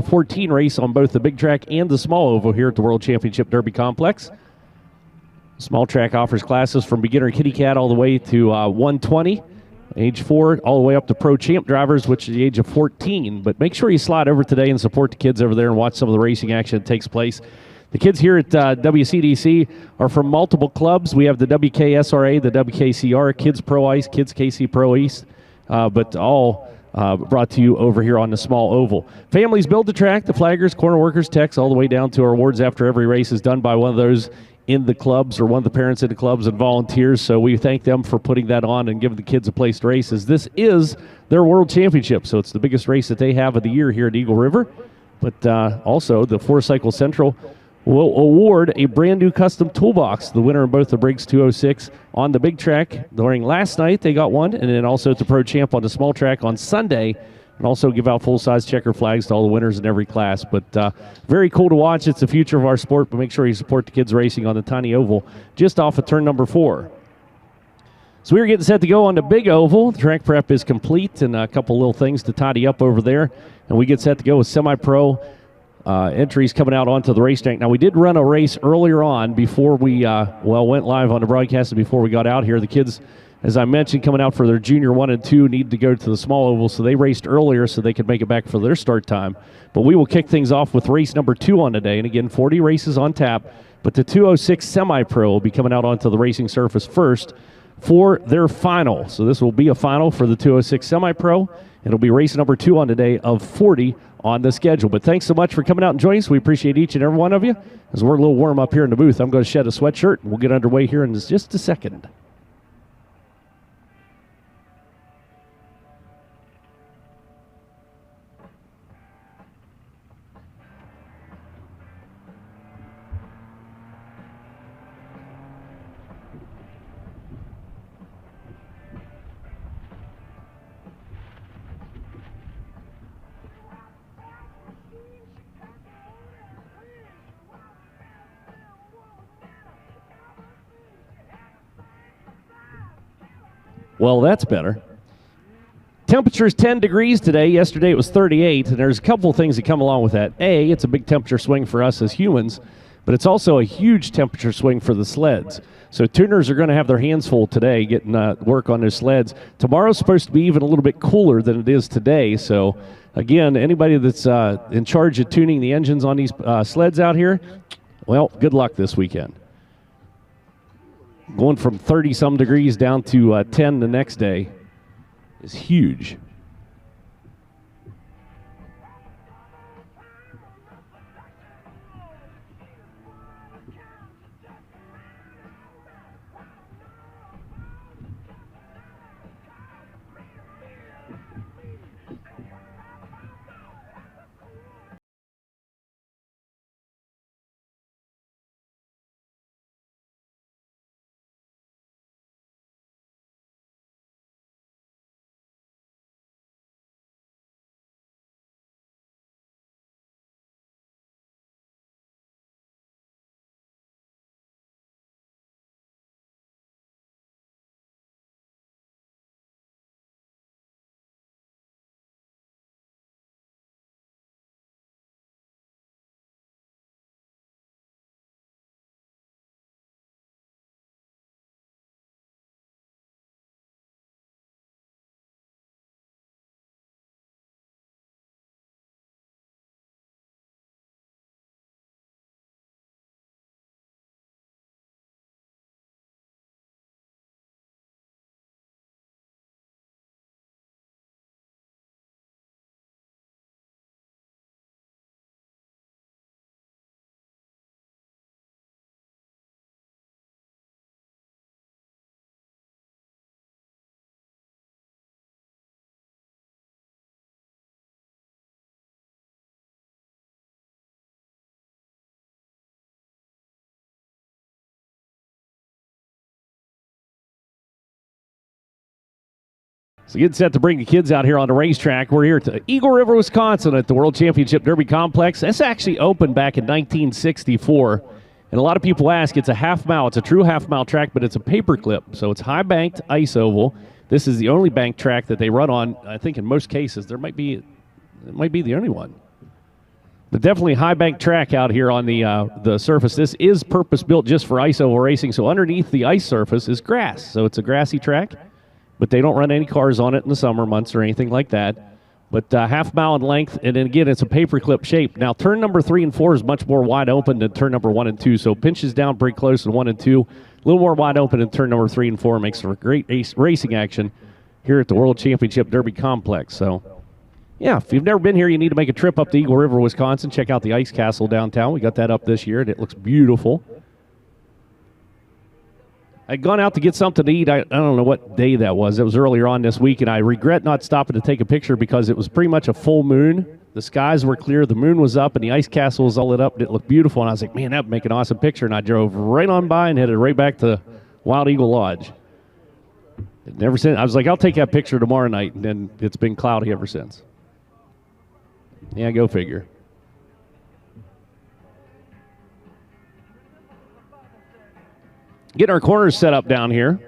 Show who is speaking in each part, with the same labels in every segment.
Speaker 1: 14 race on both the big track and the small oval here at the World Championship Derby Complex. Small track offers classes from beginner kitty cat all the way to 120, age 4, all the way up to pro champ drivers, which is the age of 14. But make sure you slide over today and support the kids over there and watch some of the racing action that takes place. The kids here at WCDC are from multiple clubs. We have the WKSRA, the WKCR, Kids Pro Ice, Kids KC Pro East, but all brought to you over here on the small oval. Families build the track, the flaggers, corner workers, techs, all the way down to our awards after every race is done by one of those in the clubs or one of the parents in the clubs and volunteers. So we thank them for putting that on and giving the kids a place to race, as this is their World Championship. So it's the biggest race that they have of the year here at Eagle River. But also the Four Cycle Central will award a brand new custom toolbox, the winner of both the Briggs 206 on the big track. During last night they got one, and then also to Pro Champ on the small track on Sunday, and also give out full-size checker flags to all the winners in every class. But very cool to watch. It's the future of our sport, but make sure you support the kids racing on the tiny oval just off of turn number 4. So we're getting set to go on the big oval. The track prep is complete, and a couple little things to tidy up over there, and we get set to go with semi-pro entries coming out onto the racetrack. Now, we did run a race earlier on before we went live on the broadcast and before we got out here. The kids, as I mentioned, coming out for their junior 1 and 2 need to go to the small oval, so they raced earlier so they could make it back for their start time. But we will kick things off with race number 2 on today. And again, 40 races on tap, but the 206 semi-pro will be coming out onto the racing surface first for their final. So this will be a final for the 206 semi-pro. It'll be race number 2 on today of 40 on the schedule. But thanks so much for coming out and joining us. We appreciate each and every one of you. As we're a little warm up here in the booth, I'm going to shed a sweatshirt, and we'll get underway here in just a second. Well, that's better. Temperature is 10 degrees today. Yesterday it was 38, and there's a couple of things that come along with that. A, it's a big temperature swing for us as humans, but it's also a huge temperature swing for the sleds. So tuners are going to have their hands full today getting work on their sleds. Tomorrow's supposed to be even a little bit cooler than it is today. So, again, anybody that's in charge of tuning the engines on these sleds out here, well, good luck this weekend. Going from 30-some degrees down to 10 the next day is huge. So getting set to bring the kids out here on the racetrack. We're here to Eagle River, Wisconsin at the World Championship Derby Complex. This actually opened back in 1964. And a lot of people ask, it's a half mile. It's a true half mile track, but it's a paper clip. So it's high banked ice oval. This is the only banked track that they run on. I think in most cases, it might be the only one. But definitely high bank track out here on the surface. This is purpose-built just for ice oval racing, so underneath the ice surface is grass. So it's a grassy track, but they don't run any cars on it in the summer months or anything like that. But half mile in length, and then again, it's a paperclip shape. Now, turn number 3 and 4 is much more wide open than turn number 1 and 2, so pinches down pretty close in 1 and 2. A little more wide open in turn number 3 and 4 makes for great racing action here at the World Championship Derby Complex. So, yeah, if you've never been here, you need to make a trip up to Eagle River, Wisconsin. Check out the Ice Castle downtown. We got that up this year, and it looks beautiful. I'd gone out to get something to eat. I don't know what day that was. It was earlier on this week, and I regret not stopping to take a picture because it was pretty much a full moon. The skies were clear, the moon was up, and the Ice Castle was all lit up, and it looked beautiful. And I was like, man, that would make an awesome picture. And I drove right on by and headed right back to Wild Eagle Lodge. Never since, I was like, I'll take that picture tomorrow night, and then it's been cloudy ever since. Yeah, go figure. Getting our corners set up down here.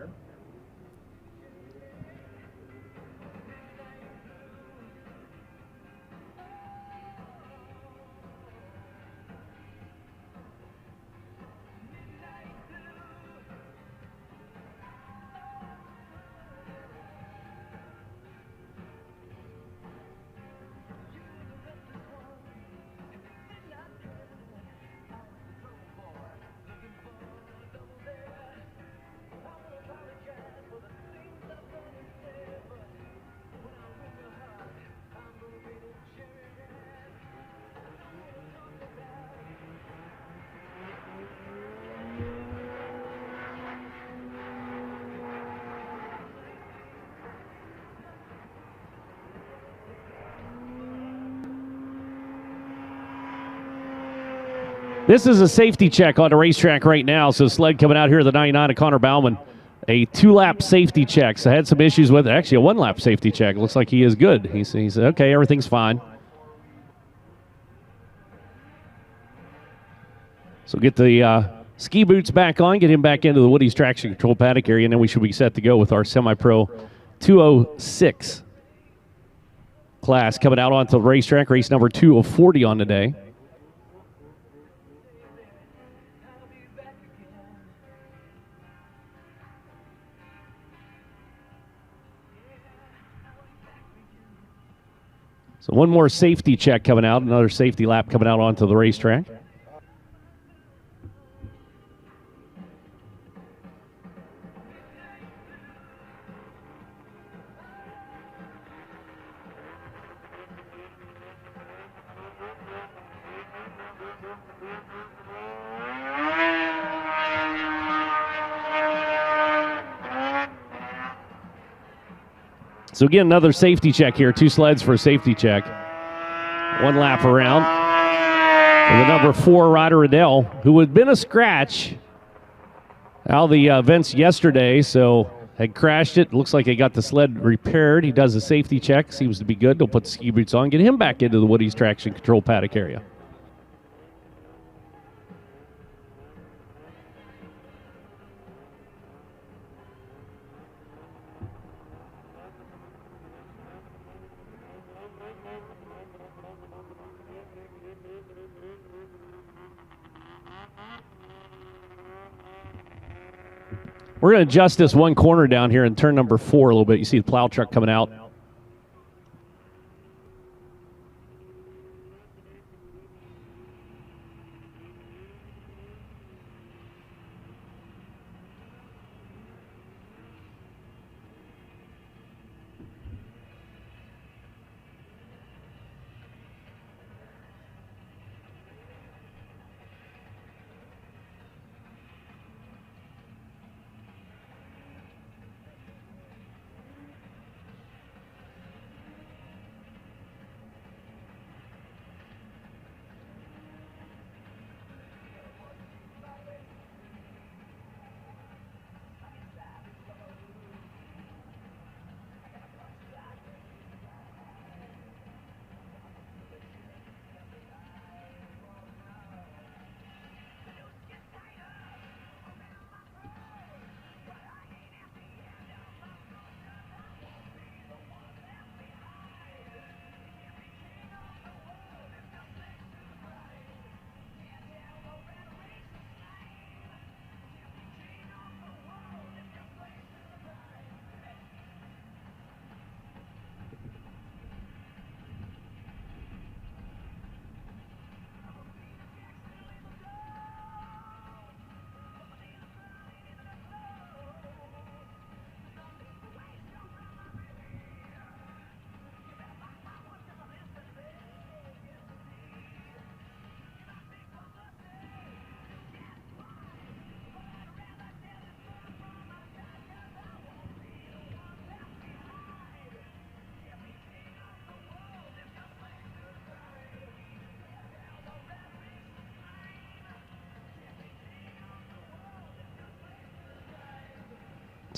Speaker 1: This is a safety check on the racetrack right now. So sled coming out here at the 99 of Connor Bauman. A 2-lap safety check. So I had some issues with it. Actually, a 1-lap safety check. Looks like he is good. He said, okay, everything's fine. So get the ski boots back on, get him back into the Woody's traction control paddock area, and then we should be set to go with our semi-pro 206 class coming out onto the racetrack. Race number 2 of 40 on the day. So one more safety check coming out, another safety lap coming out onto the racetrack. So again, another safety check here. 2 sleds for a safety check. 1 lap around. For the number 4 rider, Adele, who had been a scratch out of the events yesterday, so had crashed it. Looks like they got the sled repaired. He does a safety check. Seems to be good. They'll put the ski boots on, get him back into the Woody's traction control paddock area. We're going to adjust this one corner down here in turn number 4 a little bit. You see the plow truck coming out.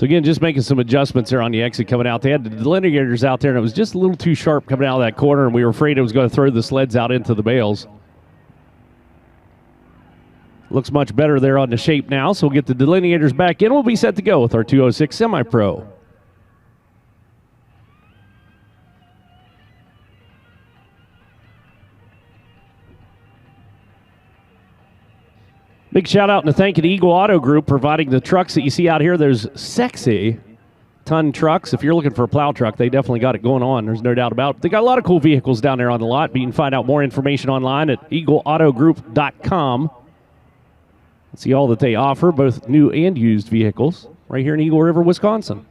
Speaker 1: So again, just making some adjustments there on the exit coming out. They had the delineators out there, and it was just a little too sharp coming out of that corner, and we were afraid it was going to throw the sleds out into the bales. Looks much better there on the shape now, so we'll get the delineators back in. We'll be set to go with our 206 Semi-Pro. Big shout out and thank you to Eagle Auto Group providing the trucks that you see out here. There's sexy ton trucks. If you're looking for a plow truck, they definitely got it going on. There's no doubt about it. They got a lot of cool vehicles down there on the lot, but you can find out more information online at eagleautogroup.com. See all that they offer, both new and used vehicles, right here in Eagle River, Wisconsin.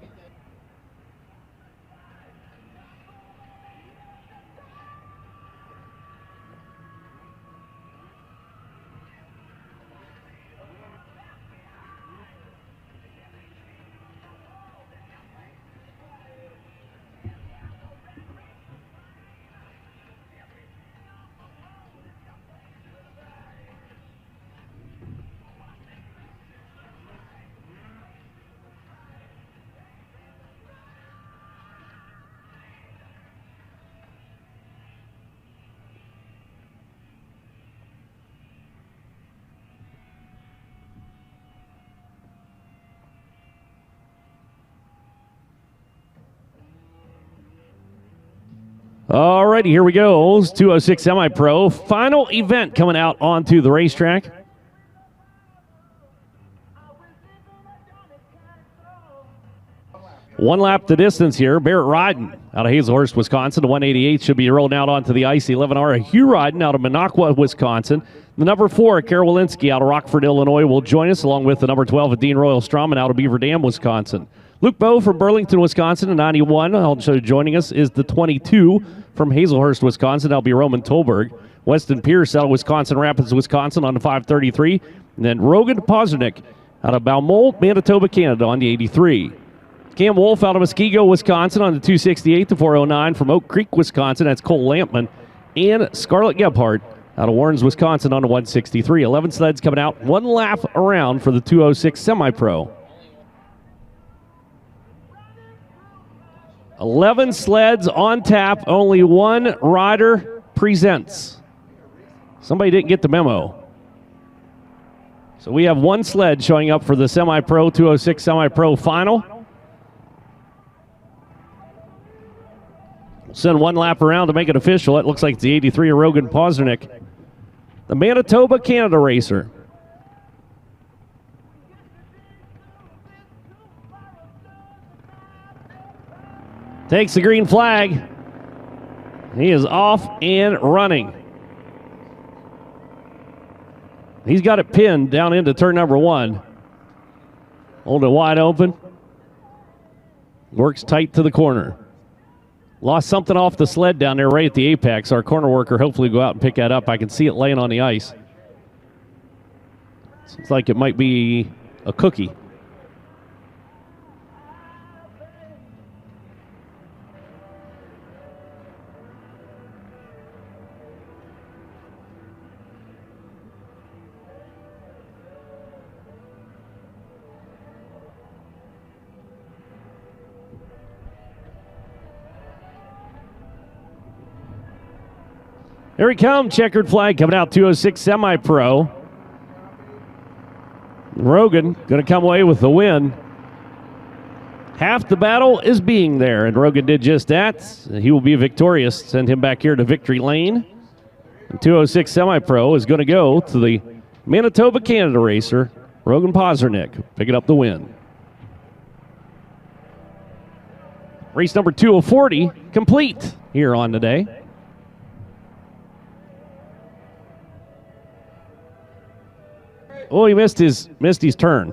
Speaker 1: All righty, here we go. 206 Semi-Pro. Final event coming out onto the racetrack. One lap the distance here. Barrett Ryden out of Hazelhurst, Wisconsin. The 188 should be rolling out onto the ice. 11R. Hugh Ryden out of Minocqua, Wisconsin. The number 4, Carol Walensky out of Rockford, Illinois, will join us, along with the number 12, Dean Royal Strawman out of Beaver Dam, Wisconsin. Luke Bowe from Burlington, Wisconsin, a 91. Also joining us is the 22 from Hazelhurst, Wisconsin. That'll be Roman Tolberg. Weston Pierce out of Wisconsin Rapids, Wisconsin on the 533. And then Rogan Pozernik out of Balmoral, Manitoba, Canada on the 83. Cam Wolf out of Muskego, Wisconsin on the 268 to 409 from Oak Creek, Wisconsin. That's Cole Lampman. And Scarlett Gebhardt out of Warrens, Wisconsin on the 163. 11 sleds coming out, one lap around for the 206 Semi-Pro. 11 sleds on tap, only one rider presents. Somebody didn't get the memo. So we have one sled showing up for the Semi-Pro 206 Semi-Pro final. We'll send one lap around to make it official. It looks like it's the 83 of Rogan Pozernik, the Manitoba, Canada racer. Takes the green flag. He is off and running. He's got it pinned down into turn number 1. Hold it wide open. Works tight to the corner. Lost something off the sled down there right at the apex. Our corner worker hopefully go out and pick that up. I can see it laying on the ice. Seems like it might be a cookie. Here he comes, checkered flag coming out, 206 Semi-Pro. Rogan going to come away with the win. Half the battle is being there, and Rogan did just that. He will be victorious. Send him back here to victory lane. And 206 Semi-Pro is going to go to the Manitoba, Canada racer, Rogan Pozernik, picking up the win. Race number 240 complete here on today. Oh, he missed his turn.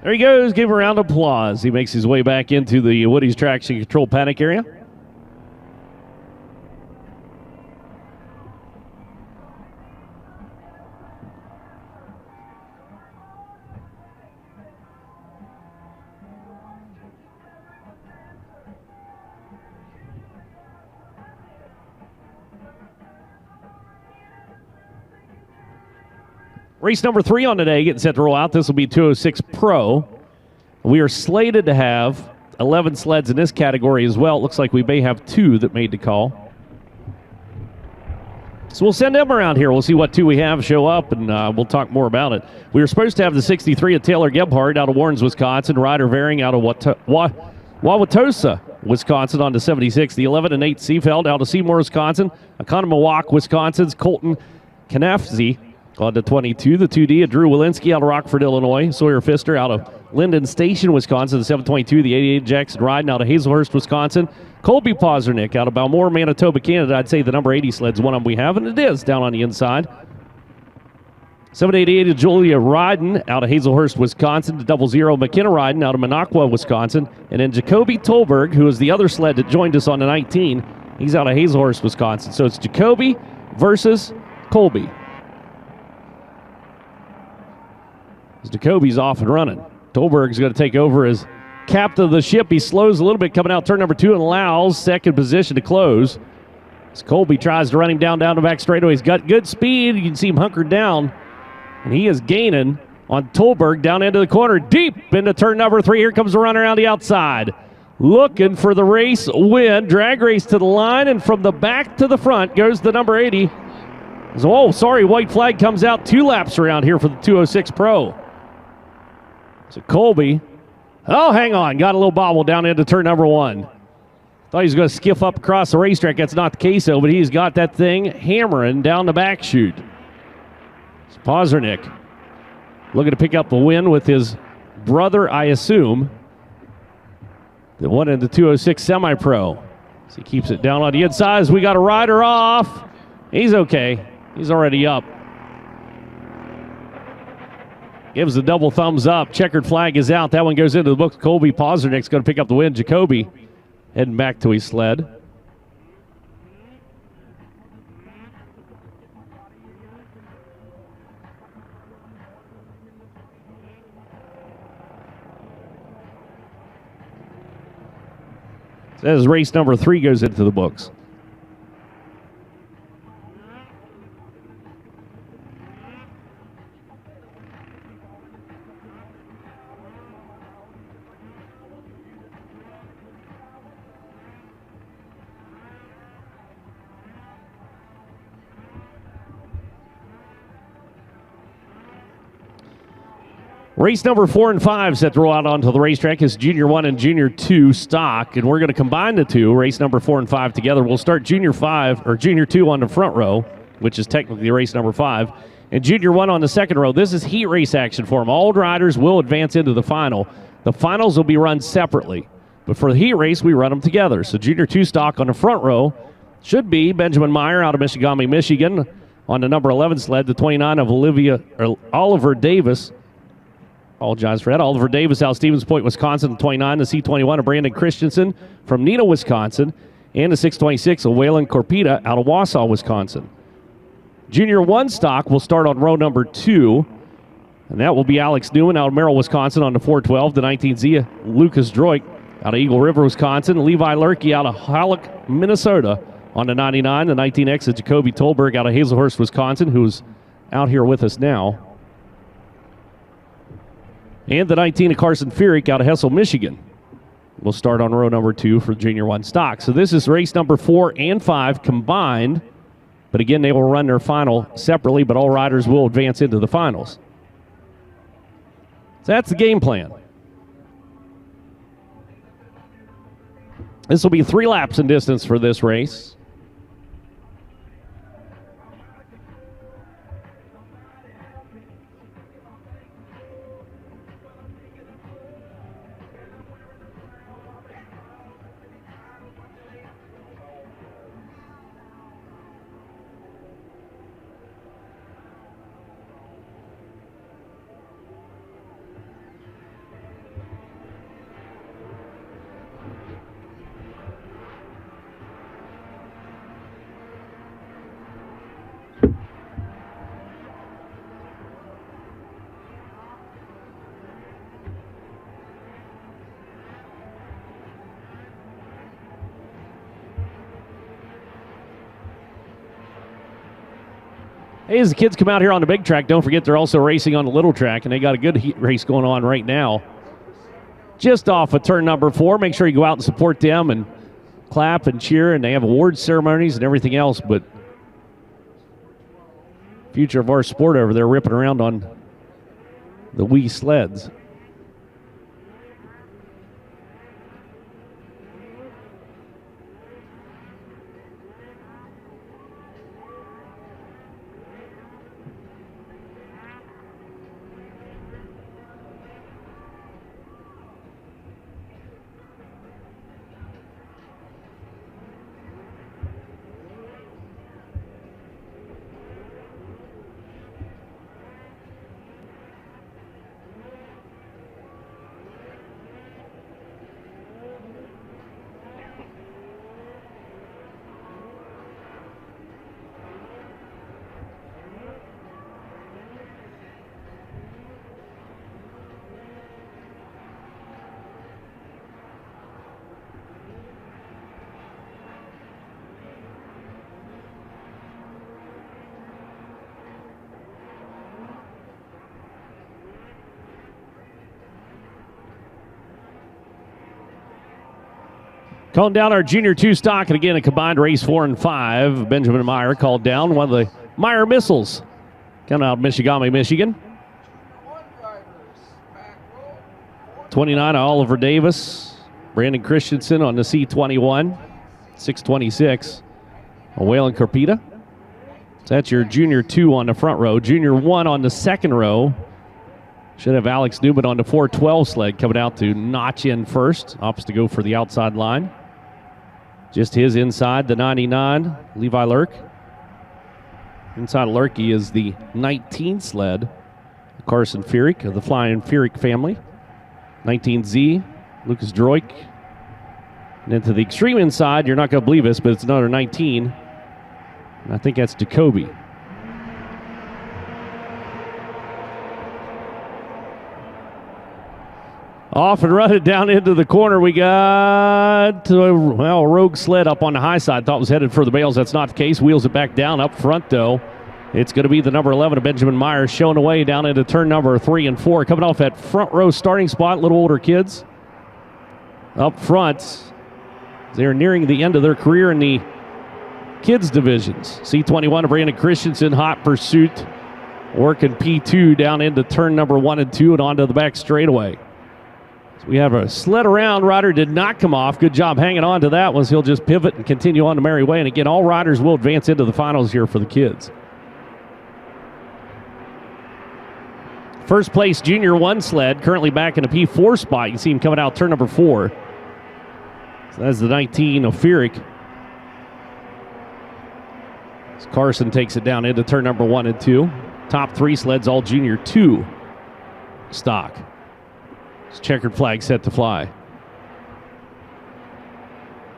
Speaker 1: There he goes. Give him a round of applause. He makes his way back into the Woody's traction control paddock area. Race number 3 on today, getting set to roll out. This will be 206 Pro. We are slated to have 11 sleds in this category as well. It looks like we may have 2 that made the call. So we'll send them around here. We'll see what 2 we have show up, and we'll talk more about it. We were supposed to have the 63 of Taylor Gebhardt out of Warrens, Wisconsin. Ryder Varing out of Wauwatosa, Wisconsin on the 76. The 11 and 8 Seafeld out of Seymour, Wisconsin. Economawalk, Wisconsin's Colton Kanafzi on the 22. The 2D of Drew Walensky out of Rockford, Illinois. Sawyer Pfister out of Linden Station, Wisconsin. The 722. The 88 Jackson Ryden out of Hazelhurst, Wisconsin. Colby Posnernick out of Balmore, Manitoba, Canada. I'd say the number 80 sled's one of them we have, and it is down on the inside. 788 of Julia Ryden out of Hazelhurst, Wisconsin. The 00 McKenna Ryden out of Minocqua, Wisconsin. And then Jacoby Tolberg, who is the other sled that joined us on the 19. He's out of Hazelhurst, Wisconsin. So it's Jacoby versus Colby. Jacoby's off and running. Tolberg's going to take over as captain of the ship. He slows a little bit coming out turn number 2 and allows second position to close. As Colby tries to run him down the back straightaway. He's got good speed. You can see him hunkered down. And he is gaining on Tolberg down into the corner. Deep into turn number 3. Here comes the runner around the outside. Looking for the race win. Drag race to the line. And from the back to the front goes the number 80. So, oh, sorry, white flag comes out 2 laps around here for the 206 Pro. So Colby, oh, hang on, got a little bobble down into turn number 1. Thought he was going to skiff up across the racetrack. That's not the case, though, but he's got that thing hammering down the back chute. It's Posnernick looking to pick up the win with his brother, I assume, the one in the 206 Semi-Pro. So he keeps it down on the inside as we got a rider off. He's okay. He's already up. Gives the double thumbs up. Checkered flag is out. That one goes into the books. Colby Posnernick's going to pick up the win. Jacoby heading back to his sled. Says race number 3 goes into the books. Race number 4 and 5 set to roll out onto the racetrack is Junior 1 and Junior 2 stock, and we're going to combine the 2, race number 4 and 5 together. We'll start Junior 2 on the front row, which is technically race number 5, and Junior 1 on the second row. This is heat race action for them. All riders will advance into the final. The finals will be run separately, but for the heat race, we run them together. So Junior 2 stock on the front row should be Benjamin Meyer out of Michigan, Michigan, on the number 11 sled, the 29 of Oliver Davis. Apologize for that. Oliver Davis out of Stevens Point, Wisconsin, the 29, the C21 of Brandon Christensen from Neenah, Wisconsin, and the 626 of Waylon Corpita out of Wausau, Wisconsin. Junior 1 stock will start on row number 2, and that will be Alex Newman out of Merrill, Wisconsin on the 412, the 19Z Lucas Droik out of Eagle River, Wisconsin, Levi Lurkey out of Halleck, Minnesota on the 99, the 19X of Jacoby Tolberg out of Hazelhurst, Wisconsin, who's out here with us now. And the 19 of Carson Furyk out of Hessel, Michigan. We'll start on row number 2 for Junior 1 stock. So this is race number 4 and 5 combined. But again, they will run their final separately, but all riders will advance into the finals. So that's the game plan. This will be 3 laps in distance for this race. Hey, as the kids come out here on the big track, don't forget they're also racing on the little track, and they got a good heat race going on right now. Just off of turn number 4. Make sure you go out and support them and clap and cheer, and they have awards ceremonies and everything else, but future of our sport over there ripping around on the wee sleds. Calling down our Junior 2 stock, and again, a combined race 4 and 5. Benjamin Meyer called down one of the Meyer missiles. Coming out of Michigami, Michigan. 29, Oliver Davis. Brandon Christensen on the C21. 626, Waylon Carpita. So that's your Junior 2 on the front row. Junior 1 on the second row. Should have Alex Newman on the 412 sled coming out to notch in first. Opts to go for the outside line. Just his inside, the 99, Levi Lurk. Inside of Lurkey is the 19 sled, Carson Furyk of the Flying Furyk family. 19Z, Lucas Droik. And then to the extreme inside, you're not going to believe this, but it's another 19. And I think that's Jacoby. Off and running down into the corner. We got a rogue sled up on the high side. Thought was headed for the bales. That's not the case. Wheels it back down. Up front, though, it's going to be the number 11 of Benjamin Myers showing away down into turn number 3 and 4. Coming off that front row starting spot, little older kids. Up front, they're nearing the end of their career in the kids divisions. C21 of Brandon Christensen, hot pursuit. Working P2 down into turn number 1 and 2 and onto the back straightaway. We have a sled around. Rider did not come off. Good job hanging on to that one. He'll just pivot and continue on the merry way. And again, all riders will advance into the finals here for the kids. First place Junior 1 sled, currently back in a P4 spot. You can see him coming out turn number 4. So that's the 19 of Furyk. As Carson takes it down into turn number 1 and 2. Top 3 sleds, all Junior 2 stock. Checkered flag set to fly.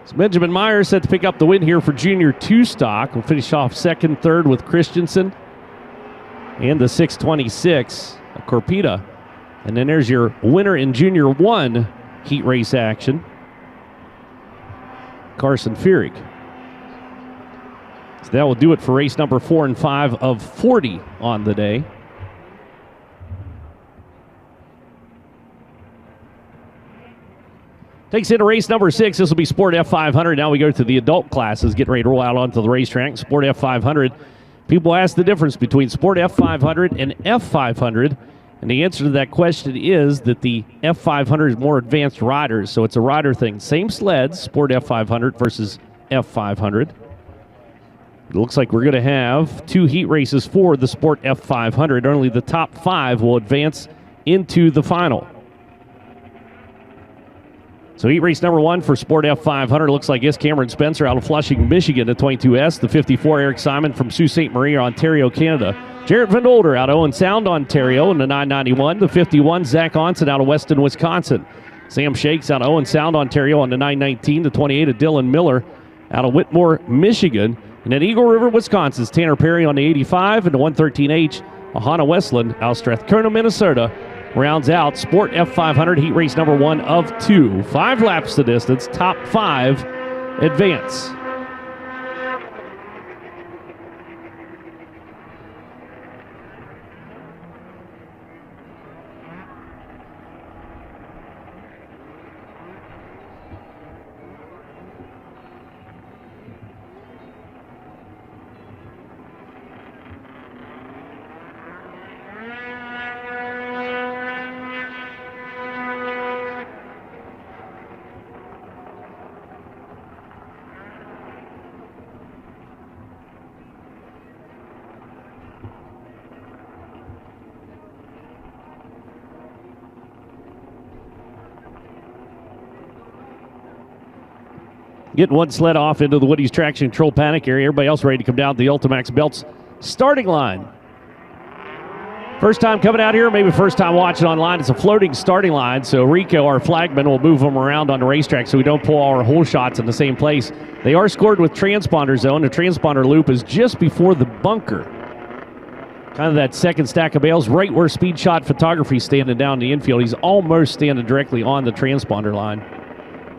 Speaker 1: So Benjamin Meyer set to pick up the win here for Junior 2 stock. We'll finish off second, third with Christensen and the 626 of Corpita. And then there's your winner in Junior 1 heat race action, Carson Furyk. So that will do it for race number 4 and 5 of 40 on the day. Takes into race number 6. This will be Sport F500. Now we go to the adult classes, getting ready to roll out onto the racetrack. Sport F500. People ask the difference between Sport F500 and F500. And the answer to that question is that the F500 is more advanced riders. So it's a rider thing. Same sleds, Sport F500 versus F500. It looks like we're going to have 2 heat races for the Sport F500. Only the top 5 will advance into the final. So heat race number 1 for Sport F500 looks like this. Cameron Spencer out of Flushing, Michigan, the 22S. The 54, Eric Simon from Sault Ste. Marie, Ontario, Canada. Jarrett Van Older out of Owen Sound, Ontario, in the 991. The 51, Zach Onson out of Weston, Wisconsin. Sam Shakes out of Owen Sound, Ontario, on the 919. The 28 of Dylan Miller out of Whitmore, Michigan. And then Eagle River, Wisconsin's Tanner Perry on the 85. And the 113H, Ahana Westland out of Strathcona, Minnesota, rounds out Sport F500 heat race number 1 of 2. 5 laps the distance, top 5 advance. Getting one sled off into the Woody's traction control panic area. Everybody else ready to come down to the Ultimax Belts starting line. First time coming out here, maybe first time watching online. It's a floating starting line, so Rico, our flagman, will move them around on the racetrack so we don't pull all our hole shots in the same place. They are scored with transponders, though, and the transponder loop is just before the bunker. Kind of that second stack of bales, right where Speed Shot Photography's standing down the infield. He's almost standing directly on the transponder line.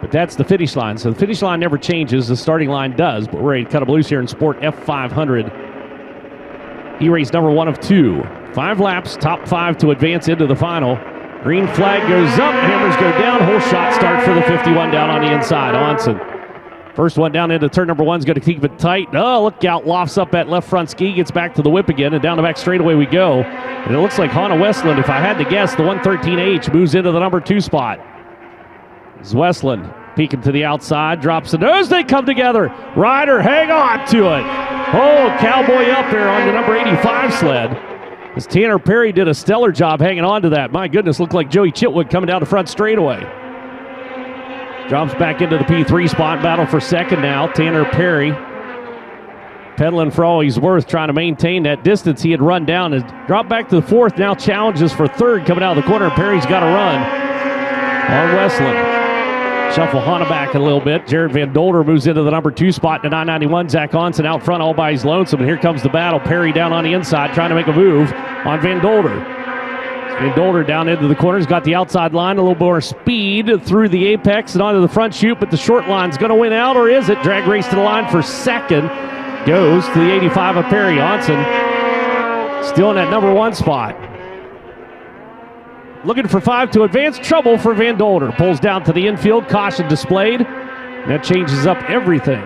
Speaker 1: But that's the finish line. So the finish line never changes. The starting line does, but we're ready to cut them loose here in Sport F500. E-race number 1 of 2. 5 laps, top 5 to advance into the final. Green flag goes up, hammers go down, whole shot start for the 51 down on the inside. Onsen. First one down into turn number 1 is going to keep it tight. Oh, look out, lofts up that left front ski, gets back to the whip again, and down the back straightaway we go. And it looks like Hannah Westland, if I had to guess, the 113H moves into the number 2 spot. It's Westland peeking to the outside, drops the nose, they come together. Ryder, hang on to it. Oh, cowboy up there on the number 85 sled. As Tanner Perry did a stellar job hanging on to that. My goodness, looked like Joey Chitwood coming down the front straightaway. Drops back into the P3 spot, battle for second now. Tanner Perry pedaling for all he's worth, trying to maintain that distance he had run down. Has dropped back to the 4th, now challenges for 3rd coming out of the corner. Perry's got to run on Westland. Shuffle Hannah back a little bit. Jared Van Dolder moves into the number 2 spot to 991. Zach Onsen out front all by his lonesome. And here comes the battle. Perry down on the inside trying to make a move on Van Dolder. Van Dolder down into the corner. He's got the outside line. A little more speed through the apex and onto the front chute. But the short line's going to win out, or is it? Drag race to the line for second. Goes to the 85 of Perry. Onsen still in that number 1 spot. Looking for 5 to advance. Trouble for Van Dolder. Pulls down to the infield. Caution displayed. That changes up everything.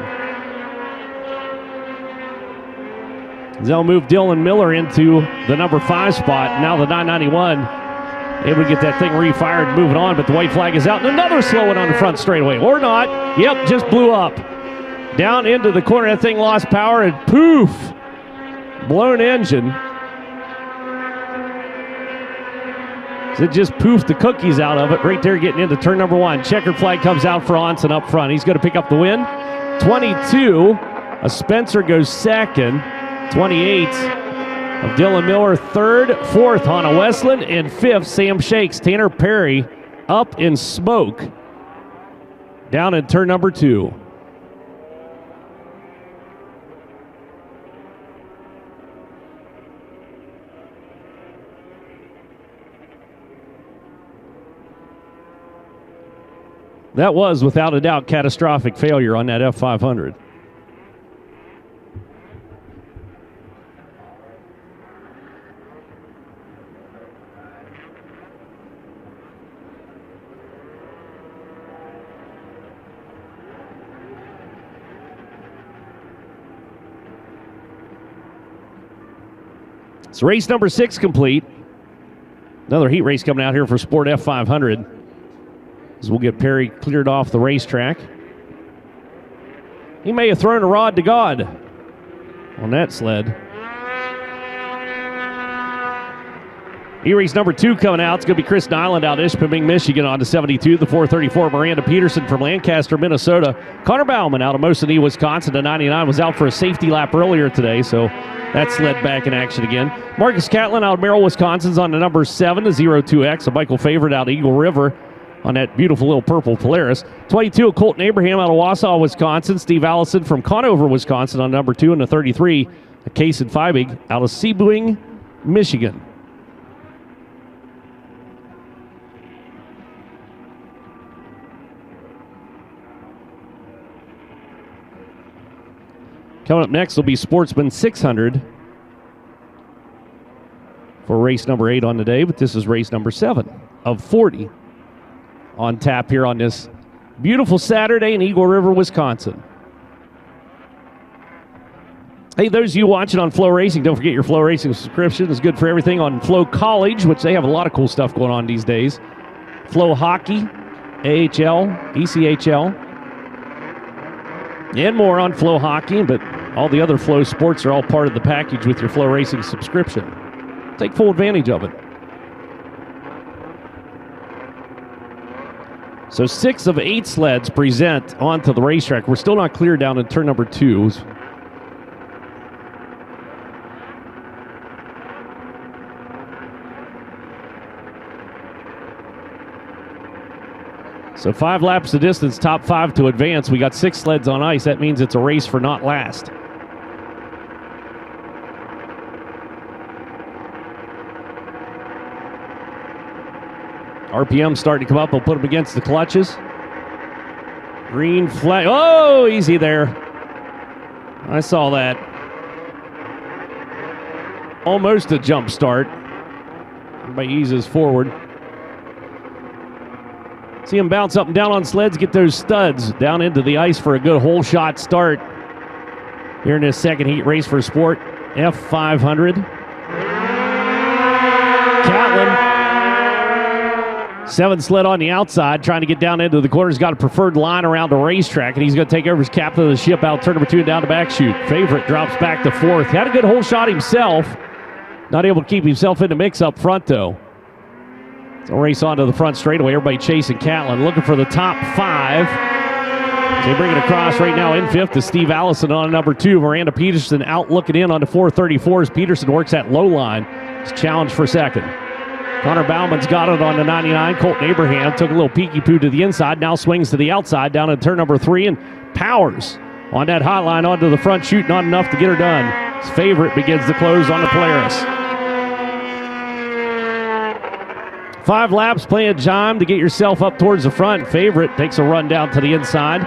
Speaker 1: They'll move Dylan Miller into the number 5 spot. Now the 991 able to get that thing refired and moving on, but the white flag is out. And another slow one on the front straightaway. Or not. Yep, just blew up. Down into the corner. That thing lost power and poof. Blown engine. It just poofed the cookies out of it right there getting into turn number 1. Checkered flag comes out for Onsen up front. He's going to pick up the win. 22. A Spencer goes second. 28 of Dylan Miller third. 4th, Hannah Westland. And 5th, Sam Shakes. Tanner Perry up in smoke down in turn number 2. That was, without a doubt, catastrophic failure on that F500. So race number 6 complete. Another heat race coming out here for Sport F500. As we'll get Perry cleared off the racetrack. He may have thrown a rod to God on that sled. E-race number 2 coming out. It's going to be Chris Nyland out of Ishpeming, Michigan on to 72. The 434, Miranda Peterson from Lancaster, Minnesota. Connor Bauman out of Mosinee, Wisconsin to 99 was out for a safety lap earlier today, so that sled back in action again. Marcus Catlin out of Merrill, Wisconsin's on the number 7 to 02X. A Michael Favorite out of Eagle River on that beautiful little purple Polaris. 22, Colton Abraham out of Wausau, Wisconsin. Steve Allison from Conover, Wisconsin on number 2 and the 33. A Case and Feibig out of Sebring, Michigan. Coming up next will be Sportsman 600 for race number 8 on the day, but this is race number 7 of 40 on tap here on this beautiful Saturday in Eagle River, Wisconsin. Hey, those of you watching on FloRacing, don't forget your FloRacing subscription is good for everything on Flo College, which they have a lot of cool stuff going on these days. Flo Hockey, AHL, ECHL, and more on Flo Hockey, but all the other Flo sports are all part of the package with your FloRacing subscription. Take full advantage of it. So 6 of 8 sleds present onto the racetrack. We're still not clear down in turn number 2. So 5 laps the distance, top 5 to advance. We got 6 sleds on ice. That means it's a race for not last. RPM starting to come up. We'll put them against the clutches. Green flag. Oh, easy there. I saw that. Almost a jump start. Everybody eases forward. See him bounce up and down on sleds, get those studs down into the ice for a good hole shot start here in this second heat race for Sport F500. Catlin. 7 sled on the outside, trying to get down into the corners. Got a preferred line around the racetrack, and he's going to take over as captain of the ship out turn number 2 and down the back chute. Favorite drops back to 4th. Had a good hole shot himself. Not able to keep himself in the mix up front, though. So race on to the front straightaway. Everybody chasing Catlin, looking for the top 5. They bring it across right now in 5th to Steve Allison on number 2. Miranda Peterson out looking in on the 434 as Peterson works that low line. It's challenged for 2nd. Connor Bauman's got it on the 99. Colton Abraham took a little peeky-poo to the inside. Now swings to the outside down in turn number 3 and powers on that hot line onto the front chute. Not enough to get her done. His favorite begins to close on the Polaris. 5 laps playing John to get yourself up towards the front. Favorite takes a run down to the inside.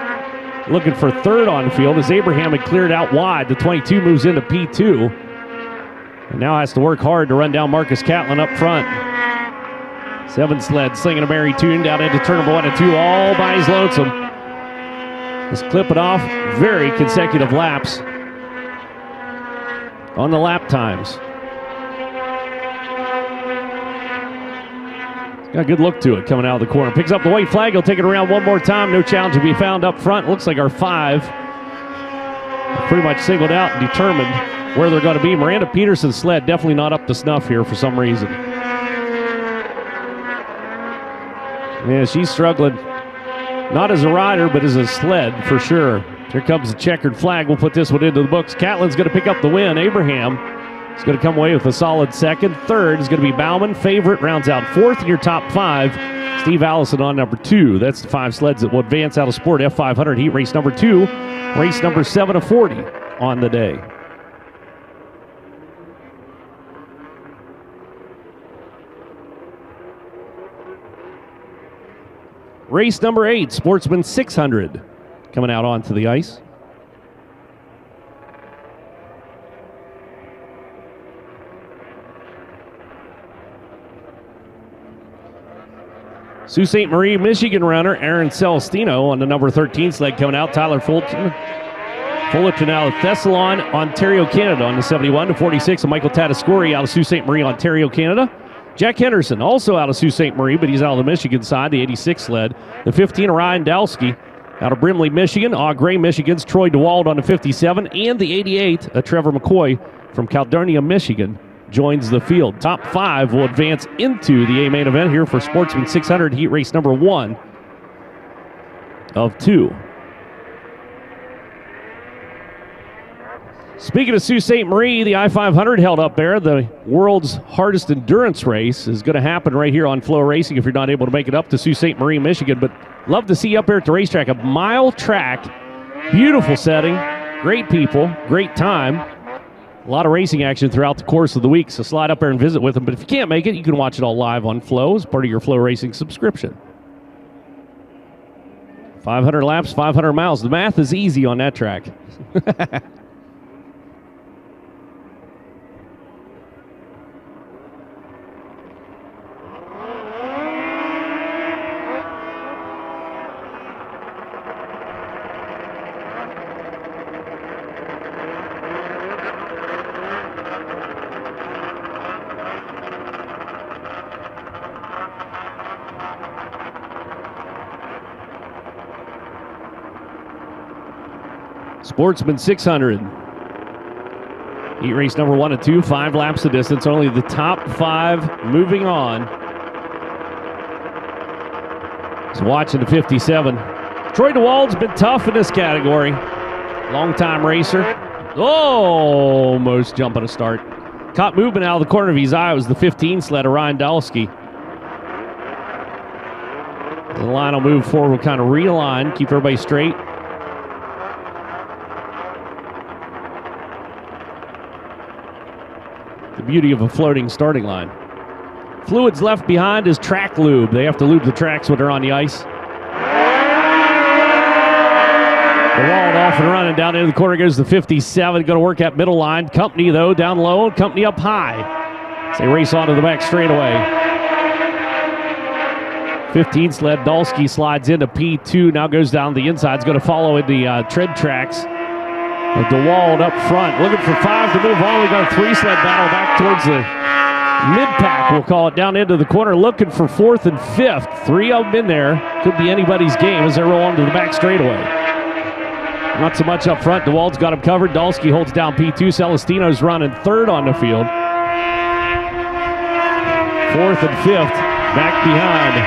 Speaker 1: Looking for 3rd on the field as Abraham had cleared out wide. The 22 moves into P2. And now has to work hard to run down Marcus Catlin up front. 7 sleds slinging a merry tune down into turn number 1 and 2 all by his lonesome. Just clip it off. Very consecutive laps on the lap times. Got a good look to it coming out of the corner. Picks up the white flag. He'll take it around one more time. No challenge to be found up front. Looks like our 5 pretty much singled out and determined where they're going to be. Miranda Peterson's sled definitely not up to snuff here for some reason. Yeah, she's struggling. Not as a rider, but as a sled for sure. Here comes the checkered flag. We'll put this one into the books. Catlin's going to pick up the win. Abraham is going to come away with a solid 2nd. 3rd is going to be Bauman. Favorite rounds out 4th in your top 5. Steve Allison on number 2. That's the 5 sleds that will advance out of Sport F500 heat race number 2. Race number 7 of 40 on the day. Race number 8, Sportsman 600, coming out onto the ice. Sault Ste. Marie, Michigan runner Aaron Celestino on the number 13 sled coming out. Tyler Fulton out of Thessalon, Ontario, Canada on the 71 to 46. And Michael Tatascori out of Sault Ste. Marie, Ontario, Canada. Jack Henderson, also out of Sault Ste. Marie, but he's out of the Michigan side, the 86 sled. The 15, Ryan Dowski out of Brimley, Michigan. Au Gray, Michigan's Troy DeWald on the 57. And the 88, Trevor McCoy from Caledonia, Michigan, joins the field. Top 5 will advance into the A-main event here for Sportsman 600 heat race number 1 of 2. Speaking of Sault Ste. Marie, the I-500 held up there. The world's hardest endurance race is going to happen right here on FloRacing if you're not able to make it up to Sault Ste. Marie, Michigan. But love to see you up here at the racetrack. A mile track, beautiful setting, great people, great time. A lot of racing action throughout the course of the week, so slide up there and visit with them. But if you can't make it, you can watch it all live on Flo as part of your FloRacing subscription. 500 laps, 500 miles. The math is easy on that track. Sportsman 600. Heat race number 1 and 2, 5 laps of distance. Only the top 5 moving on. He's watching the 57. Troy DeWald's been tough in this category. Long-time racer. Oh, almost jumping a start. Caught movement out of the corner of his eye. It was the 15 sled of Ryan Dalsky. The line will move forward. We'll kind of realign, keep everybody straight. The beauty of a floating starting line. Fluids left behind is track lube. They have to lube the tracks when they're on the ice. DeWald off and running. Down into the corner goes the 57. Going to work at middle line. Company, though, down low. Company up high. As they race onto the back straightaway. 15 sled. Dalsky slides into P2. Now goes down the inside. It's going to follow in the tread tracks. DeWald up front. Looking for 5 to move on. We got a 3 sled battle back towards the mid-pack, we'll call it, down into the corner, looking for 4th and 5th. 3 of them in there. Could be anybody's game as they roll onto the back straightaway. Not so much up front. DeWald's got him covered. Dalsky holds down P2. Celestino's running 3rd on the field. 4th and 5th back behind.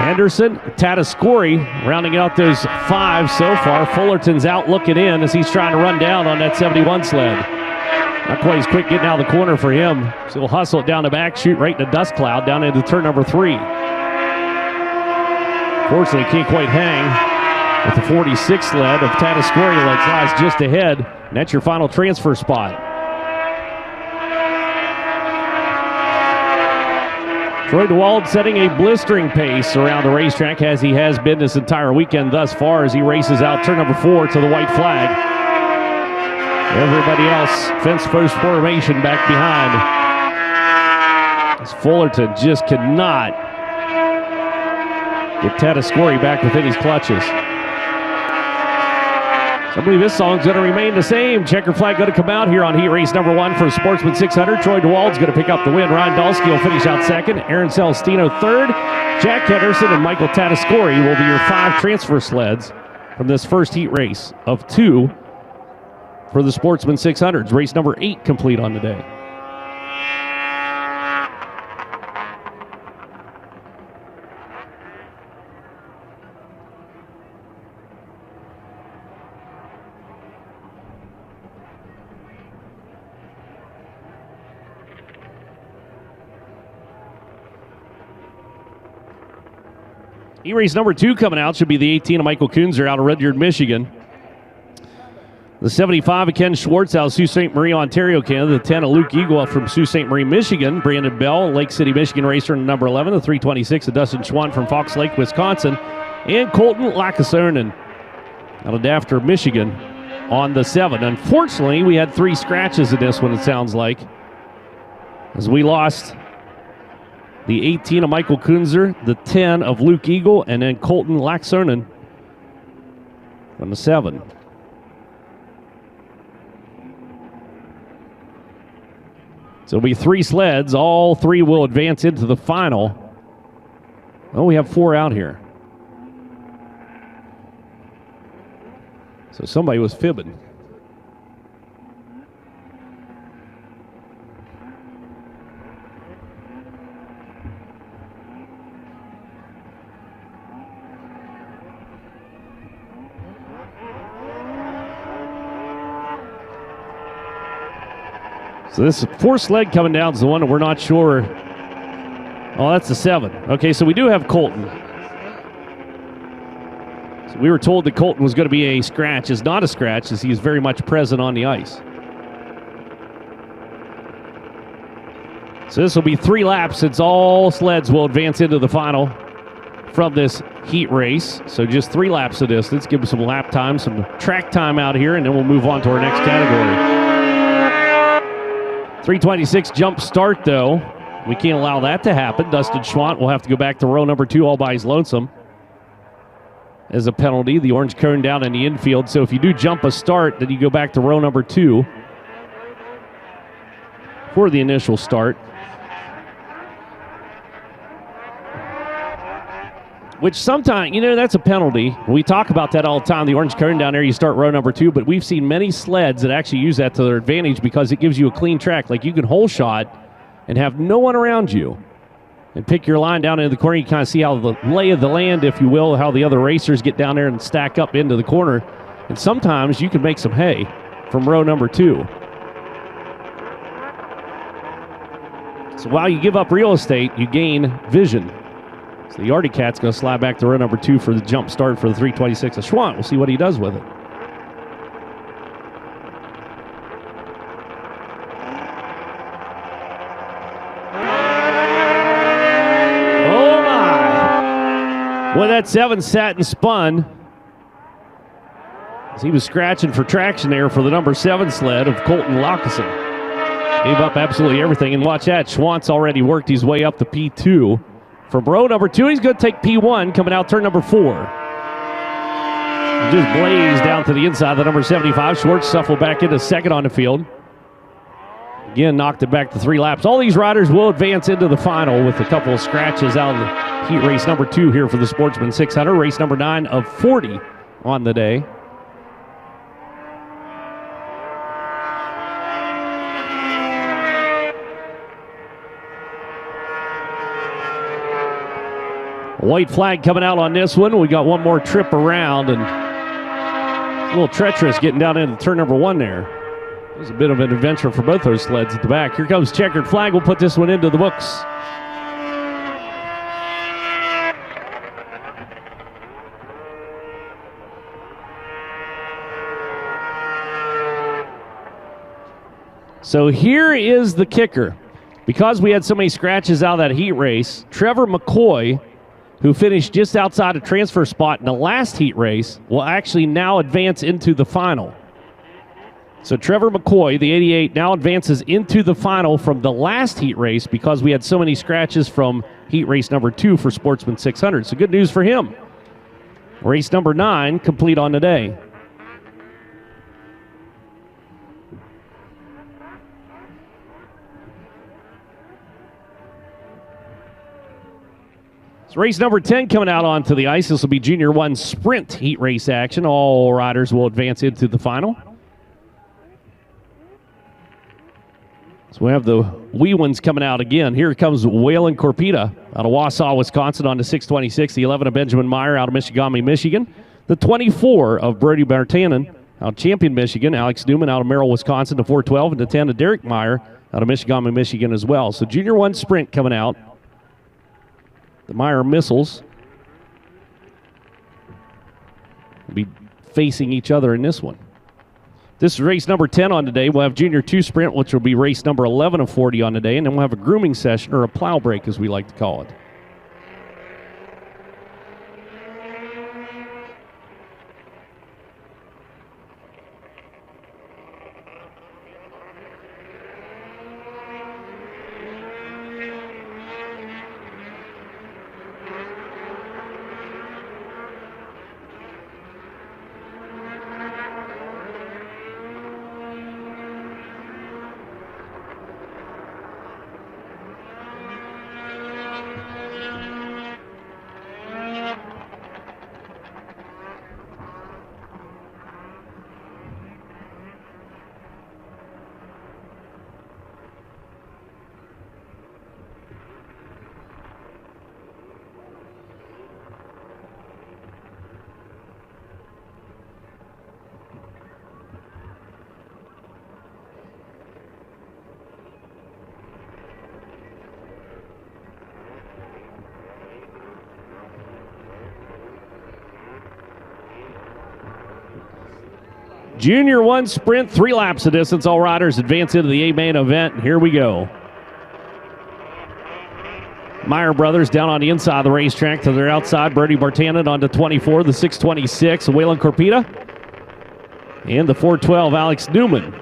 Speaker 1: Henderson, Tatascori rounding out those 5 so far. Fullerton's out looking in as he's trying to run down on that 71 sled. Not quite as quick getting out of the corner for him. So he'll hustle it down the back, shoot right in the dust cloud down into turn number 3. Fortunately, can't quite hang with the 46 sled of Tatascori that lies just ahead. And that's your final transfer spot. Troy DeWald setting a blistering pace around the racetrack as he has been this entire weekend thus far as he races out turn number 4 to the white flag. Everybody else, fence post formation back behind. As Fullerton just cannot get Tatascori back within his clutches. I believe this song's going to remain the same. Checker flag going to come out here on heat race number 1 for Sportsman 600. Troy DeWald's going to pick up the win. Ryan Dalsky will finish out 2nd. Aaron Celestino 3rd. Jack Henderson and Michael Tatascori will be your 5 transfer sleds from this first heat race of 2 for the Sportsman 600s. Race number 8 complete on the day. E-race number 2 coming out should be the 18 of Michael Kunzer out of Rudyard, Michigan. The 75 of Ken Schwartz out of Sault Ste. Marie, Ontario, Canada. The 10 of Luke Eagle from Sault Ste. Marie, Michigan. Brandon Bell, Lake City, Michigan racer in number 11. The 326 of Dustin Schwann from Fox Lake, Wisconsin. And Colton Lackacernan out of Dafter, Michigan on the 7. Unfortunately, we had 3 scratches in this one, it sounds like, as we lost the 18 of Michael Kunzer, the 10 of Luke Eagle, and then Colton Lackacernan on the 7. So it'll be 3 sleds. All 3 will advance into the final. Oh, we have 4 out here. So somebody was fibbing. So this 4th sled coming down is the one that we're not sure. Oh, that's the 7. Okay, so we do have Colton. So we were told that Colton was going to be a scratch. It's not a scratch, as he is very much present on the ice. So this will be 3 laps, since all sleds will advance into the final from this heat race. So just 3 laps of distance. Give us some lap time, some track time out here, and then we'll move on to our next category. 326 jump start, though. We can't allow that to happen. Dustin Schwant will have to go back to row number 2 all by his lonesome as a penalty. The orange cone down in the infield. So if you do jump a start, then you go back to row number 2 for the initial start. Which sometimes, that's a penalty. We talk about that all the time. The orange cone down there, you start row number 2, but we've seen many sleds that actually use that to their advantage because it gives you a clean track. Like you can hole shot and have no one around you. and pick your line down into the corner. You kind of see how the lay of the land, if you will, how the other racers get down there and stack up into the corner. And sometimes you can make some hay from row number 2. So while you give up real estate, you gain vision. So the Artie Cat's going to slide back to row number 2 for the jump start for the 326 of Schwant. We'll see what he does with it. Well, that 7 sat and spun as he was scratching for traction there for the number 7 sled of Colton Lockeson. Gave up absolutely everything, and watch that. Schwant's already worked his way up to P2. From row number 2, he's going to take P1 coming out turn number 4. He just blazed down to the inside of the number 75. Schwartz shuffled back into second on the field. Again, knocked it back to 3 laps. All these riders will advance into the final with a couple of scratches out of the heat race number 2 here for the Sportsman 600. Race number 9 of 40 on the day. White flag coming out on this one. We got one more trip around, and it's a little treacherous getting down into turn number 1 there. It was a bit of an adventure for both those sleds at the back. Here comes checkered flag. We'll put this one into the books. So here is the kicker. Because we had so many scratches out of that heat race, Trevor McCoy, who finished just outside a transfer spot in the last heat race, will actually now advance into the final. So Trevor McCoy, the 88, now advances into the final from the last heat race because we had so many scratches from heat race number 2 for Sportsman 600. So good news for him. Race number 9 complete on the day. So race number 10 coming out onto the ice. This will be Junior 1 sprint heat race action. All riders will advance into the final. So we have the wee ones coming out again. Here comes Waylon Corpita out of Wausau, Wisconsin on the 626. The 11 of Benjamin Meyer out of Michigamme, Michigan. The 24 of Brody Bartanen out of Champion, Michigan. Alex Newman out of Merrill, Wisconsin, the 412. And the 10 of Derek Meyer out of Michigamme, Michigan as well. So Junior 1 sprint coming out. The Meyer missiles will be facing each other in this one. This is race number 10 on today. We'll have Junior 2 sprint, which will be race number 11 of 40 on today, and then we'll have a grooming session, or a plow break as we like to call it. Junior 1 sprint, 3 laps of distance. All riders advance into the A-main event. Here we go. Meyer brothers down on the inside of the racetrack to their outside. Brody Bartanen on to 24, the 626, Waylon Corpita. And the 412, Alex Newman,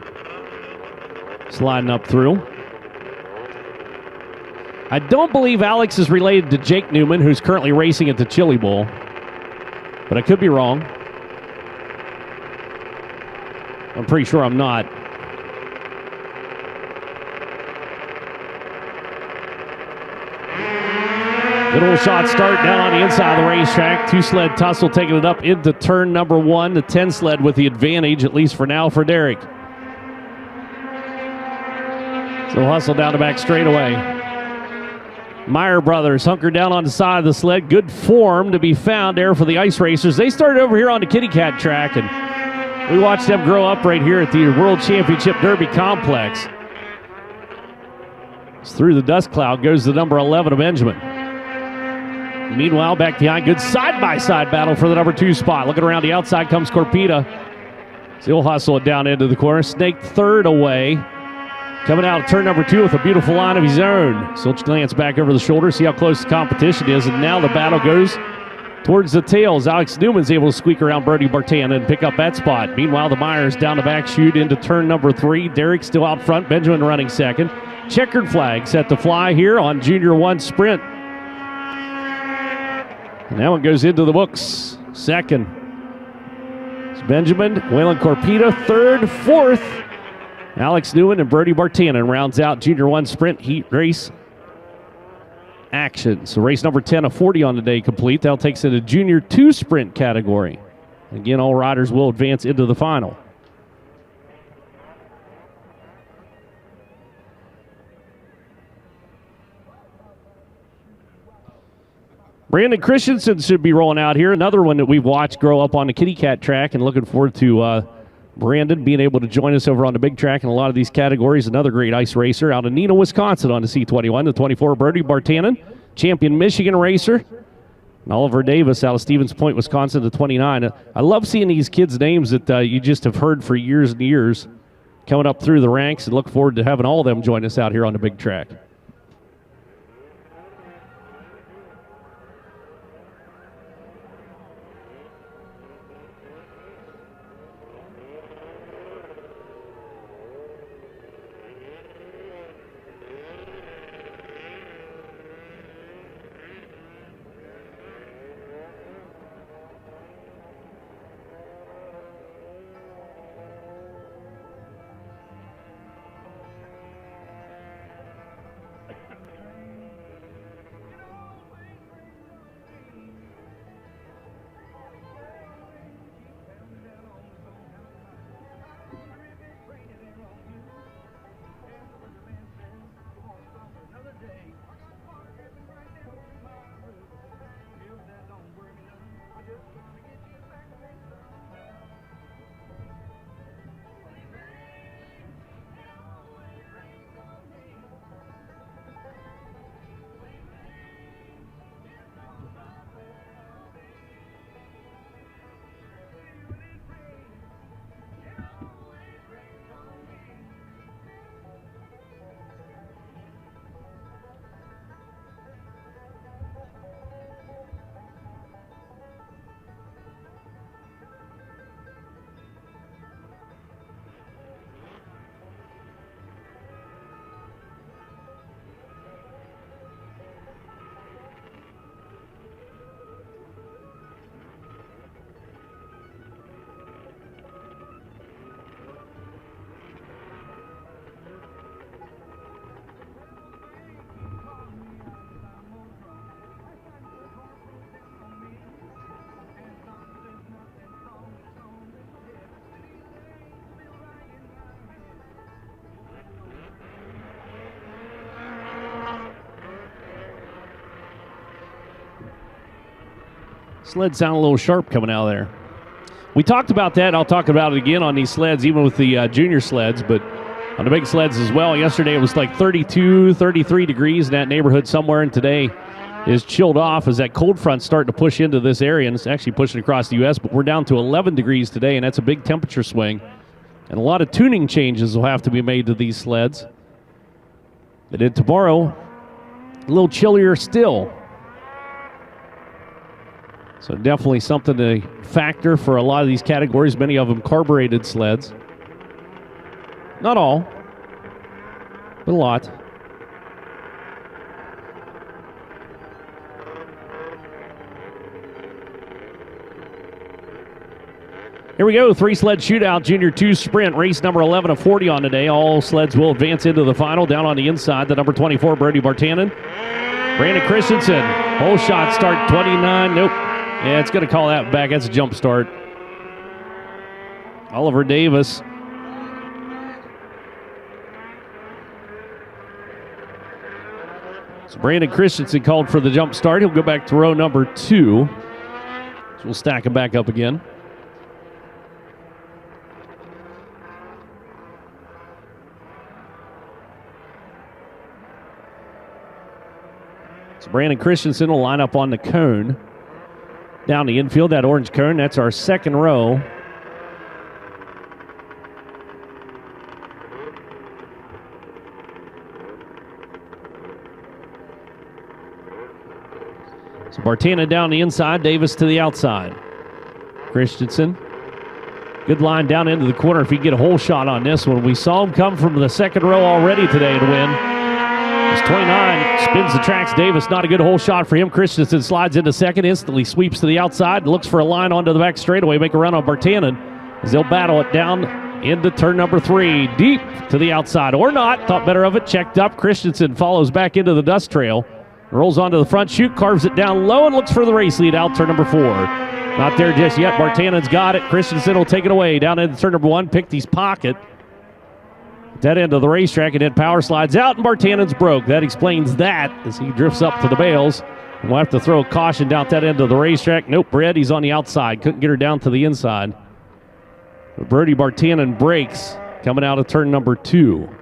Speaker 1: sliding up through. I don't believe Alex is related to Jake Newman, who's currently racing at the Chili Bowl, but I could be wrong. I'm pretty sure I'm not. Good old shot start down on the inside of the racetrack. 2 sled tussle taking it up into turn number 1. The 10 sled with the advantage, at least for now, for Derek. So hustle down the back straightaway. Meyer brothers hunker down on the side of the sled. Good form to be found there for the ice racers. They started over here on the Kitty Cat track, and we watched them grow up right here at the World Championship Derby Complex. Through the dust cloud goes the number 11 of Benjamin. Meanwhile, back behind, good side-by-side battle for the number 2 spot. Looking around the outside comes Corpita. He'll hustle it down into the corner. Snake third away. Coming out of turn number 2 with a beautiful line of his own. So let's glance back over the shoulder, see how close the competition is. And now the battle goes towards the tails. Alex Newman's able to squeak around Brody Bartan and pick up that spot. Meanwhile, the Myers down the back chute into turn number 3. Derek still out front. Benjamin running second. Checkered flag set to fly here on Junior 1 Sprint. And that one goes into the books. Second. It's Benjamin, Waylon Corpita. Third, fourth, Alex Newman and Brody Bartanen rounds out Junior 1 Sprint Heat Race action. So race number 10 of 40 on the day complete. That'll take us into Junior 2 Sprint category. Again, all riders will advance into the final. Brandon Christensen should be rolling out here. Another one that we've watched grow up on the Kitty Cat track, and looking forward to Brandon being able to join us over on the big track in a lot of these categories. Another great ice racer out of Neenah, Wisconsin on the C21. The 24, Brody Bartanen, champion Michigan racer. And Oliver Davis out of Stevens Point, Wisconsin, the 29. I love seeing these kids' names that you just have heard for years and years coming up through the ranks, and look forward to having all of them join us out here on the big track. Sled sound a little sharp coming out of there. We talked about that. I'll talk about it again on these sleds, even with the junior sleds, but on the big sleds as well. Yesterday it was like 32, 33 degrees in that neighborhood somewhere, and today is chilled off as that cold front starting to push into this area, and it's actually pushing across the U.S., but we're down to 11 degrees today, and that's a big temperature swing. And a lot of tuning changes will have to be made to these sleds. And then tomorrow, a little chillier still. So definitely something to factor for a lot of these categories, many of them carbureted sleds. Not all, but a lot. Here we go, 3-sled shootout, Junior 2 Sprint, race number 11 of 40 on today. All sleds will advance into the final. Down on the inside, the number 24, Brody Bartanen. Brandon Christensen, whole shot start 29, nope. Yeah, it's going to call that back. That's a jump start. Oliver Davis. Brandon Christensen called for the jump start. He'll go back to row number 2. So we'll stack him back up again. So Brandon Christensen will line up on the cone. Down the infield, that orange cone, that's our second row. So Bartana down the inside, Davis to the outside. Christensen, good line down into the corner if he can get a hole shot on this one. We saw him come from the second row already today to win. It's 29, spins the tracks. Davis, not a good hole shot for him. Christensen slides into second, instantly sweeps to the outside, looks for a line onto the back straightaway, make a run on Bartanen as they'll battle it down into turn number 3, deep to the outside. Or not, thought better of it, checked up. Christensen follows back into the dust trail. Rolls onto the front chute, carves it down low, and looks for the race lead out turn number 4. Not there just yet. Bartanen's got it. Christensen will take it away. Down into turn number 1, picked his pocket. Dead end of the racetrack, and then power slides out, and Bartanen's broke. That explains that as he drifts up to the bales. And we'll have to throw a caution down that end of the racetrack. Nope, Brady's on the outside. Couldn't get her down to the inside. But Brody Bartanen breaks coming out of turn number 2.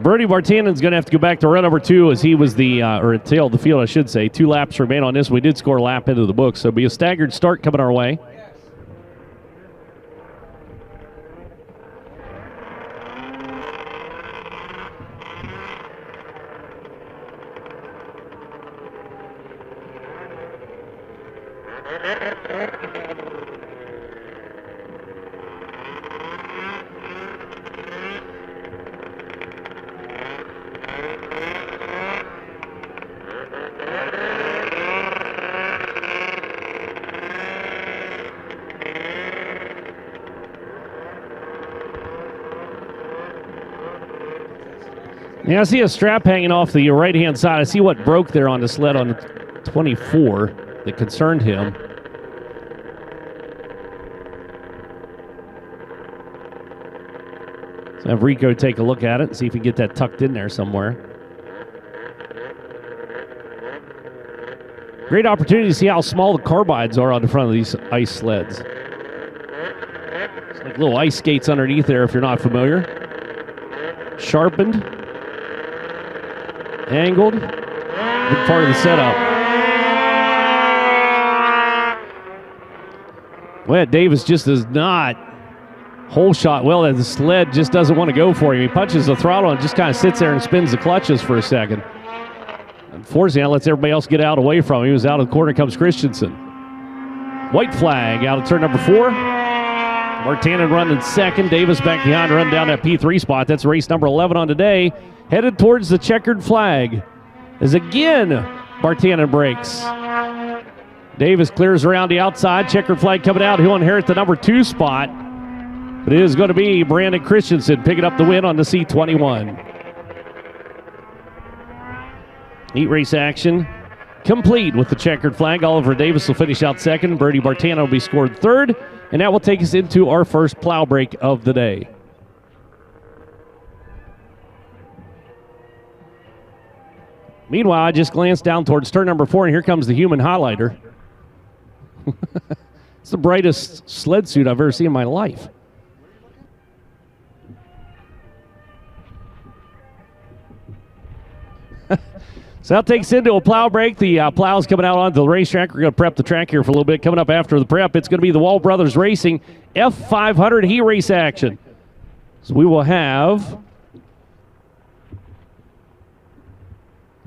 Speaker 1: Brody Bartanen's going to have to go back to run number 2 as he was the, or tail of the field, I should say. 2 laps remain on this. We did score a lap into the book, so it'll be a staggered start coming our way. Yeah, I see a strap hanging off the right-hand side. I see what broke there on the sled on 24 that concerned him. So have Rico take a look at it and see if he can get that tucked in there somewhere. Great opportunity to see how small the carbides are on the front of these ice sleds. It's like little ice skates underneath there if you're not familiar. Sharpened. Angled. Big part of the setup. Well, Davis just does not hole shot well. The sled just doesn't want to go for him. He punches the throttle and just kind of sits there and spins the clutches for a second. Unfortunately, that lets everybody else get out away from him. He was out of the corner. Comes Christensen. White flag out of turn number 4. Bartanen running second. Davis back behind, running down that P3 spot. That's race number 11 on today. Headed towards the checkered flag. As again, Bartanen breaks. Davis clears around the outside. Checkered flag coming out. He'll inherit the number 2 spot. But it is going to be Brandon Christensen picking up the win on the C21. Heat race action complete with the checkered flag. Oliver Davis will finish out second. Brody Bartanen will be scored third. And that will take us into our first plow break of the day. Meanwhile, I just glanced down towards turn number 4, and here comes the human highlighter. It's the brightest sled suit I've ever seen in my life. So that takes into a plow break. The plow's coming out onto the racetrack. We're going to prep the track here for a little bit. Coming up after the prep, it's going to be the Wall Brothers Racing F500 heat race action. So we will have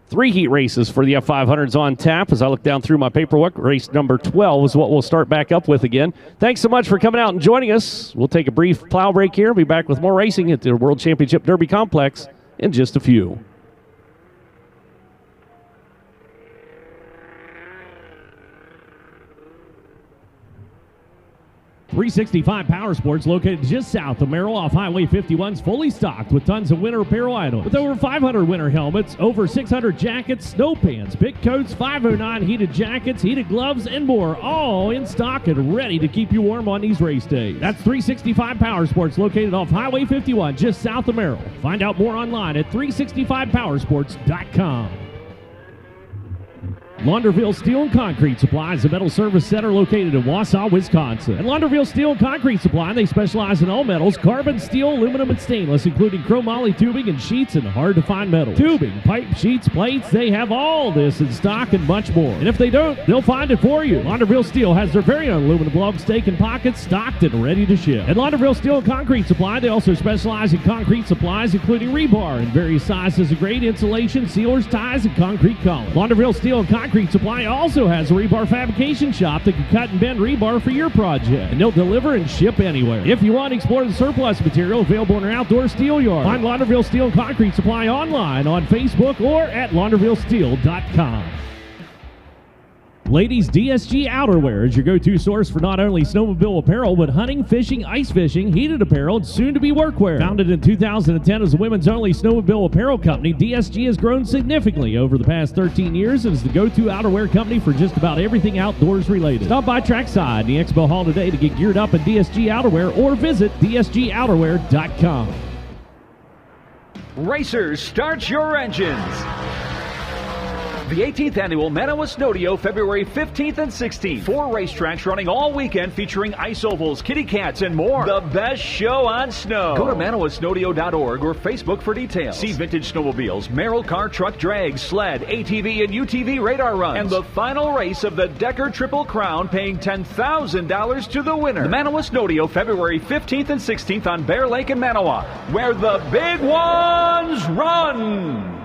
Speaker 1: 3 heat races for the F500s on tap. As I look down through my paperwork, race number 12 is what we'll start back up with again. Thanks so much for coming out and joining us. We'll take a brief plow break here. We'll be back with more racing at the World Championship Derby Complex in just a few.
Speaker 2: 365 Power Sports, located just south of Merrill off Highway 51, is fully stocked with tons of winter apparel items. With over 500 winter helmets, over 600 jackets, snow pants, big coats, 509 heated jackets, heated gloves, and more, all in stock and ready to keep you warm on these race days. That's 365 Power Sports, located off Highway 51, just south of Merrill. Find out more online at 365powersports.com. Launderville Steel and Concrete Supply is a metal service center located in Wausau, Wisconsin. At Launderville Steel and Concrete Supply, they specialize in all metals, carbon, steel, aluminum, and stainless, including chromoly tubing and sheets and hard-to-find metals. Tubing, pipe, sheets, plates, they have all this in stock and much more. And if they don't, they'll find it for you. Launderville Steel has their very own aluminum glove, stake, and pockets stocked and ready to ship. At Launderville Steel and Concrete Supply, they also specialize in concrete supplies, including rebar in various sizes of grade, insulation, sealers, ties, and concrete columns. Launderville Steel and Concrete Supply also has a rebar fabrication shop that can cut and bend rebar for your project, and they'll deliver and ship anywhere. If you want to explore the surplus material available in our outdoor steel yard, find Launderville Steel and Concrete Supply online on Facebook or at laundervillesteel.com. Ladies, DSG Outerwear is your go-to source for not only snowmobile apparel, but hunting, fishing, ice fishing, heated apparel, and soon-to-be workwear. Founded in 2010 as a women's-only snowmobile apparel company, DSG has grown significantly over the past 13 years and is the go-to outerwear company for just about everything outdoors related. Stop by Trackside in the Expo Hall today to get geared up in DSG Outerwear or visit dsgouterwear.com.
Speaker 3: Racers, start your engines. The 18th Annual Manawa Snowdeo, February 15th and 16th. 4 racetracks running all weekend featuring ice ovals, kitty cats, and more. The best show on snow. Go to manawasnowdeo.org or Facebook for details. See vintage snowmobiles, Merrill car, truck, drag, sled, ATV, and UTV radar runs. And the final race of the Decker Triple Crown, paying $10,000 to the winner. The Manawa Snowdeo, February 15th and 16th on Bear Lake in Manawa, where the big ones run.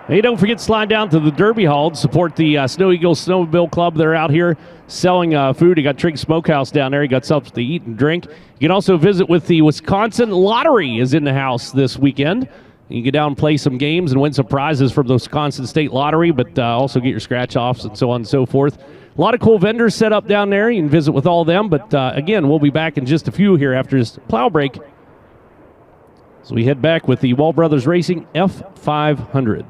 Speaker 1: Hey, don't forget to slide down to the Derby Hall to support the Snow Eagles Snowmobile Club. They're out here selling food. You got Trigg Smokehouse down there. You got something to eat and drink. You can also visit with the Wisconsin Lottery is in the house this weekend. You can get down and play some games and win some prizes from the Wisconsin State Lottery, but also get your scratch-offs and so on and so forth. A lot of cool vendors set up down there. You can visit with all of them, but again, we'll be back in just a few here after this plow break. So we head back with the Wall Brothers Racing F500.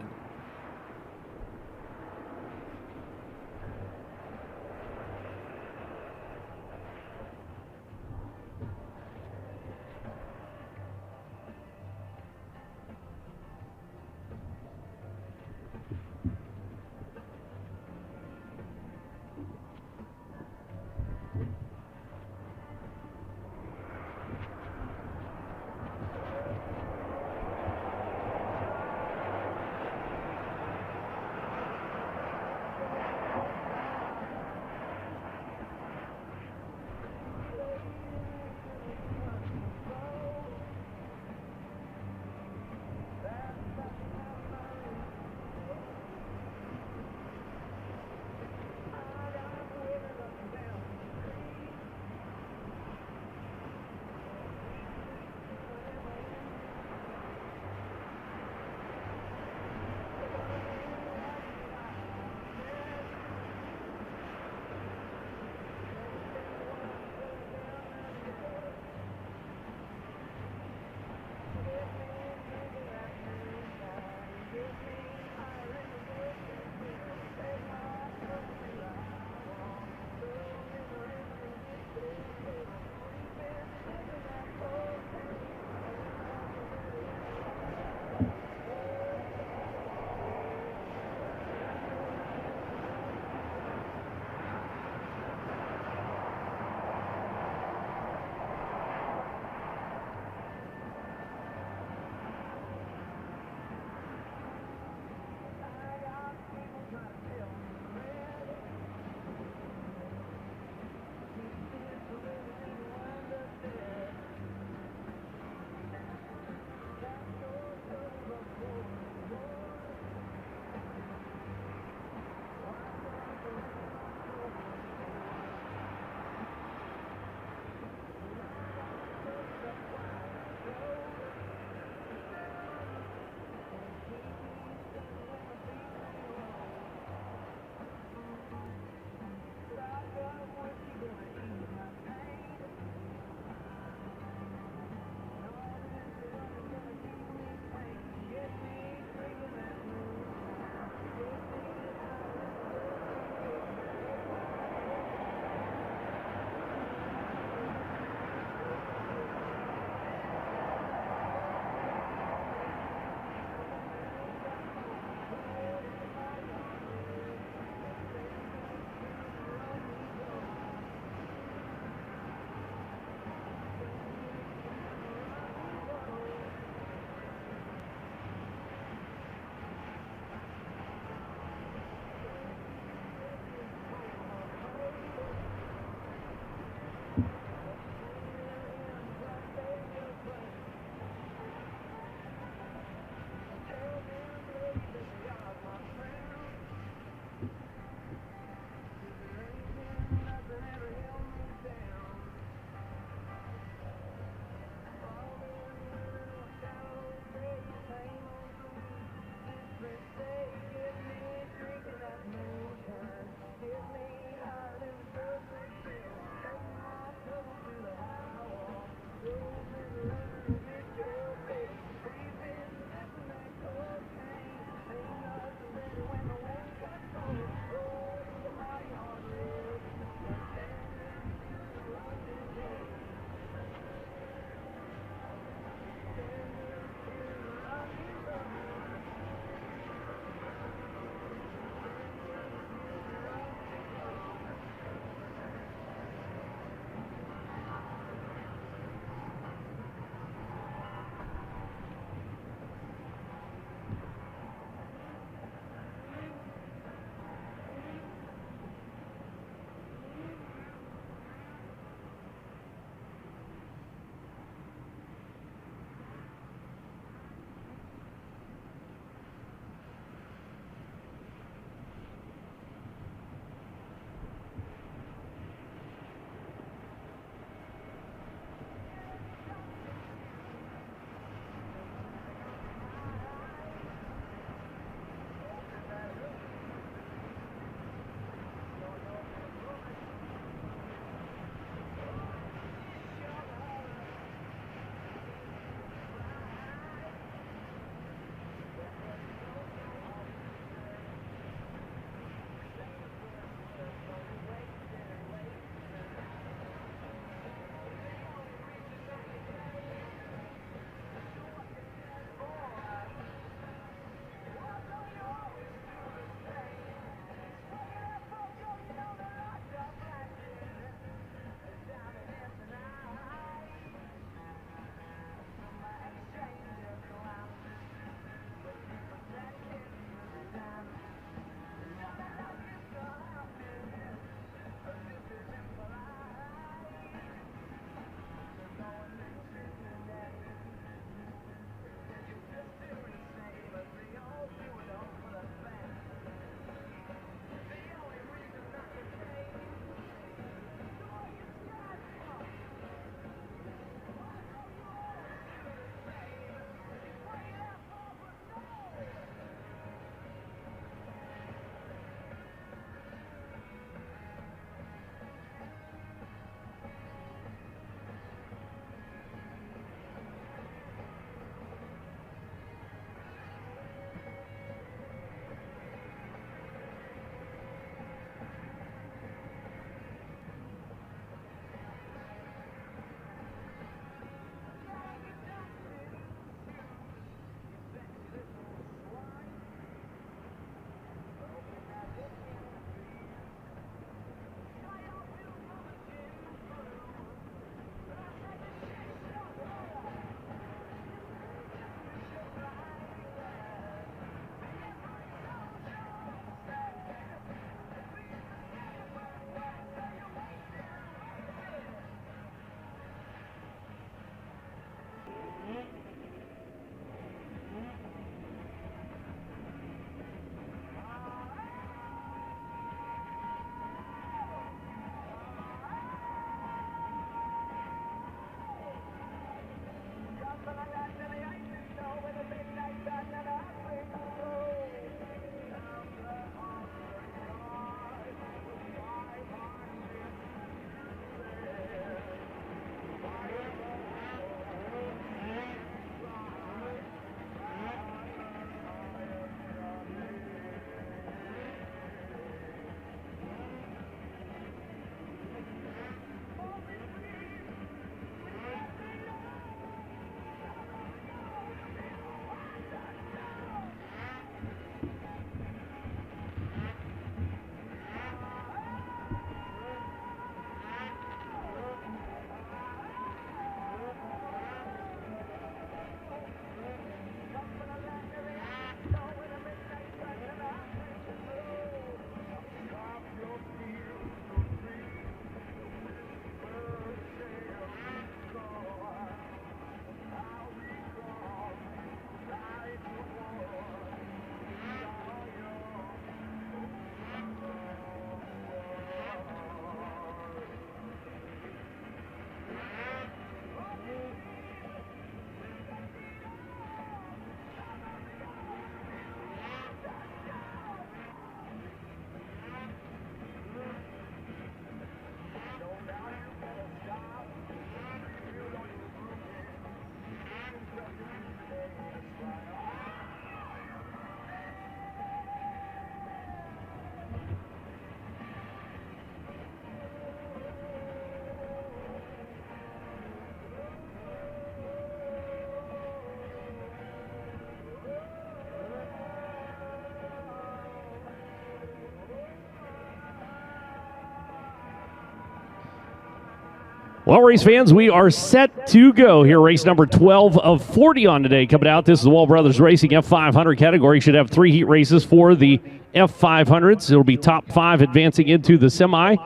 Speaker 1: Well, race fans, we are set to go here. Race number 12 of 40 on today coming out. This is the Wall Brothers Racing F500 category. Should have 3 heat races for the F500s. It'll be top 5 advancing into the semi.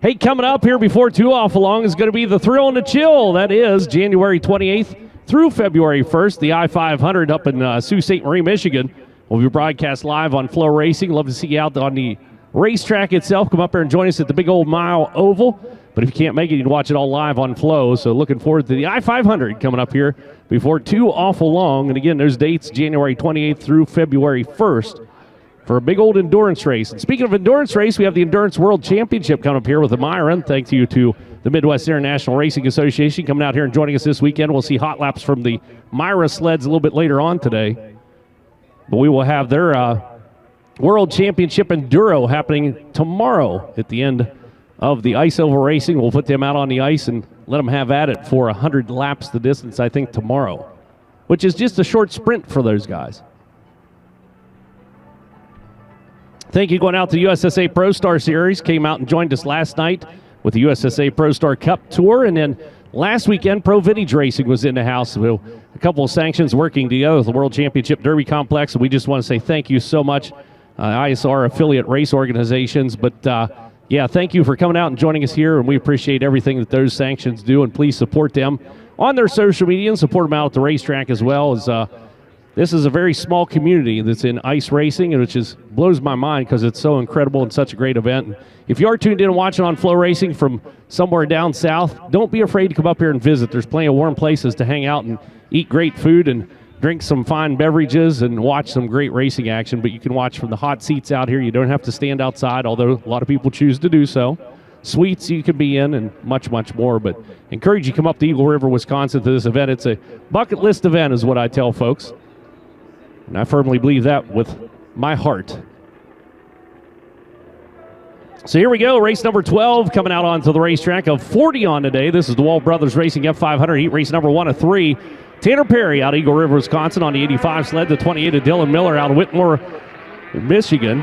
Speaker 1: Hey, coming up here before too awful long is going to be the Thrill and the Chill. That is January 28th through February 1st. The I-500 up in Sault Ste. Marie, Michigan will be broadcast live on FloRacing. Love to see you out on the racetrack itself. Come up here and join us at the big old mile oval. But if you can't make it, you can watch it all live on Flow. So looking forward to the I-500 coming up here before too awful long. And again, those dates, January 28th through February 1st for a big old endurance race. And speaking of endurance race, we have the Endurance World Championship coming up here with the Myron. Thanks you to the Midwest International Racing Association coming out here and joining us this weekend. We'll see hot laps from the Myra sleds a little bit later on today. But we will have their World Championship Enduro happening tomorrow at the end of the ice oval racing. We'll put them out on the ice and let them have at it for 100 laps the distance, I think, tomorrow, which is just a short sprint for those guys. Thank you going out to the USSA Pro Star Series. Came out and joined us last night with the USSA Pro Star Cup Tour. And then last weekend, Pro Vintage Racing was in the house. So a couple of sanctions working together with the World Championship Derby Complex. And we just want to say thank you so much, ISR affiliate race organizations. But yeah, thank you for coming out and joining us here, and we appreciate everything that those sanctions do, and please support them on their social media and support them out at the racetrack as well. As this is a very small community that's in ice racing, and which just blows my mind because it's so incredible and such a great event. And if you are tuned in and watching on FloRacing from somewhere down south, don't be afraid to come up here and visit. There's plenty of warm places to hang out and eat great food and drink some fine beverages and watch some great racing action, but you can watch from the hot seats out here. You don't have to stand outside, although a lot of people choose to do so. Suites you can be in and much, much more, but encourage you to come up to Eagle River, Wisconsin to this event. It's a bucket list event is what I tell folks, and I firmly believe that with my heart. So here we go, race number 12 coming out onto the racetrack of 40 on today. This is the Wall Brothers Racing F500 heat race number 1 of 3. Tanner Perry out of Eagle River, Wisconsin on the 85 sled. The 28 of Dylan Miller out of Whitmore, Michigan.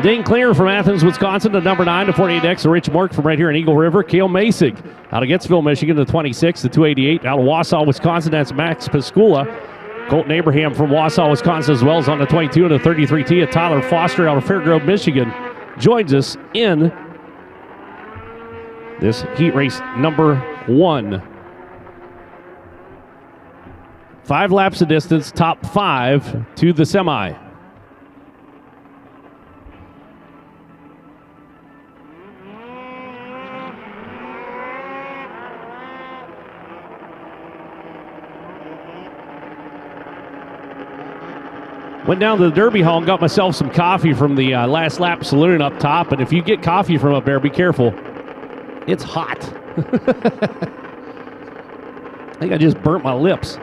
Speaker 1: Dane Klinger from Athens, Wisconsin, the number 9 to 48X. Rich Mork from right here in Eagle River. Cale Masig out of Gettsville, Michigan, the 26, the 288. Out of Wausau, Wisconsin, that's Max Piscula. Colton Abraham from Wausau, Wisconsin, as well as on the 22 and the 33T. Tyler Foster out of Fairgrove, Michigan, joins us in this heat race number 1. 5 laps of distance, top 5 to the semi. Went down to the Derby Hall and got myself some coffee from the last lap saloon up top. And if you get coffee from up there, be careful. It's hot. I think I just burnt my lips.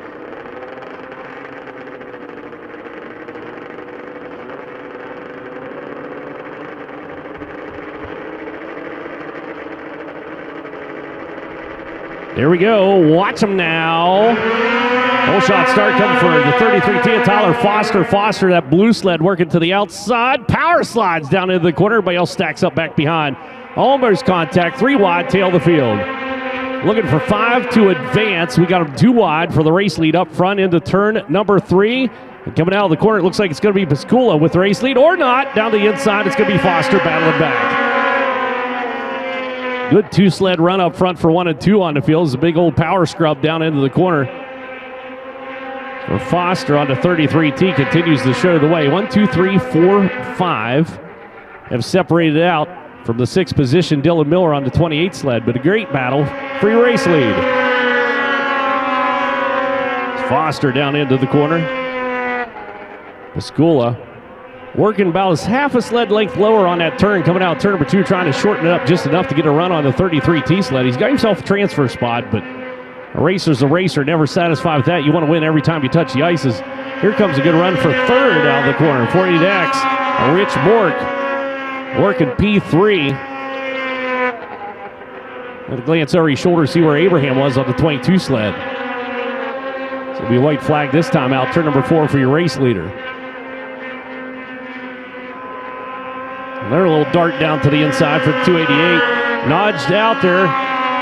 Speaker 1: There we go. Watch them now. Full shot start coming for the 33T of Tyler Foster. Foster, that blue sled working to the outside. Power slides down into the corner. Everybody else stacks up back behind. Almost contact. 3 wide, tail the field. Looking for 5 to advance. We got them 2 wide for the race lead up front into turn number 3. And coming out of the corner, it looks like it's going to be Piscula with the race lead, or not. Down the inside, it's going to be Foster battling back. Good 2-sled run up front for 1 and 2 on the field. It's a big old power scrub down into the corner. So Foster on the 33T continues to show the way. 1, 2, 3, 4, 5 have separated out from the 6th position. Dylan Miller on the 28 sled, but a great battle for your race lead. Foster down into the corner. Piscula working about as half a sled length lower on that turn, coming out turn number 2, trying to shorten it up just enough to get a run on the 33T sled. He's got himself a transfer spot, but a racer's a racer, never satisfied with that. You want to win every time you touch the ices. Here comes a good run for 3rd out of the corner. 48X, Rich Mork working P3. Let a glance over his shoulder, see where Abraham was on the 22 sled. So it'll be a white flag this time out, turn number 4 for your race leader. Another little dart down to the inside for 288. Nudged out there.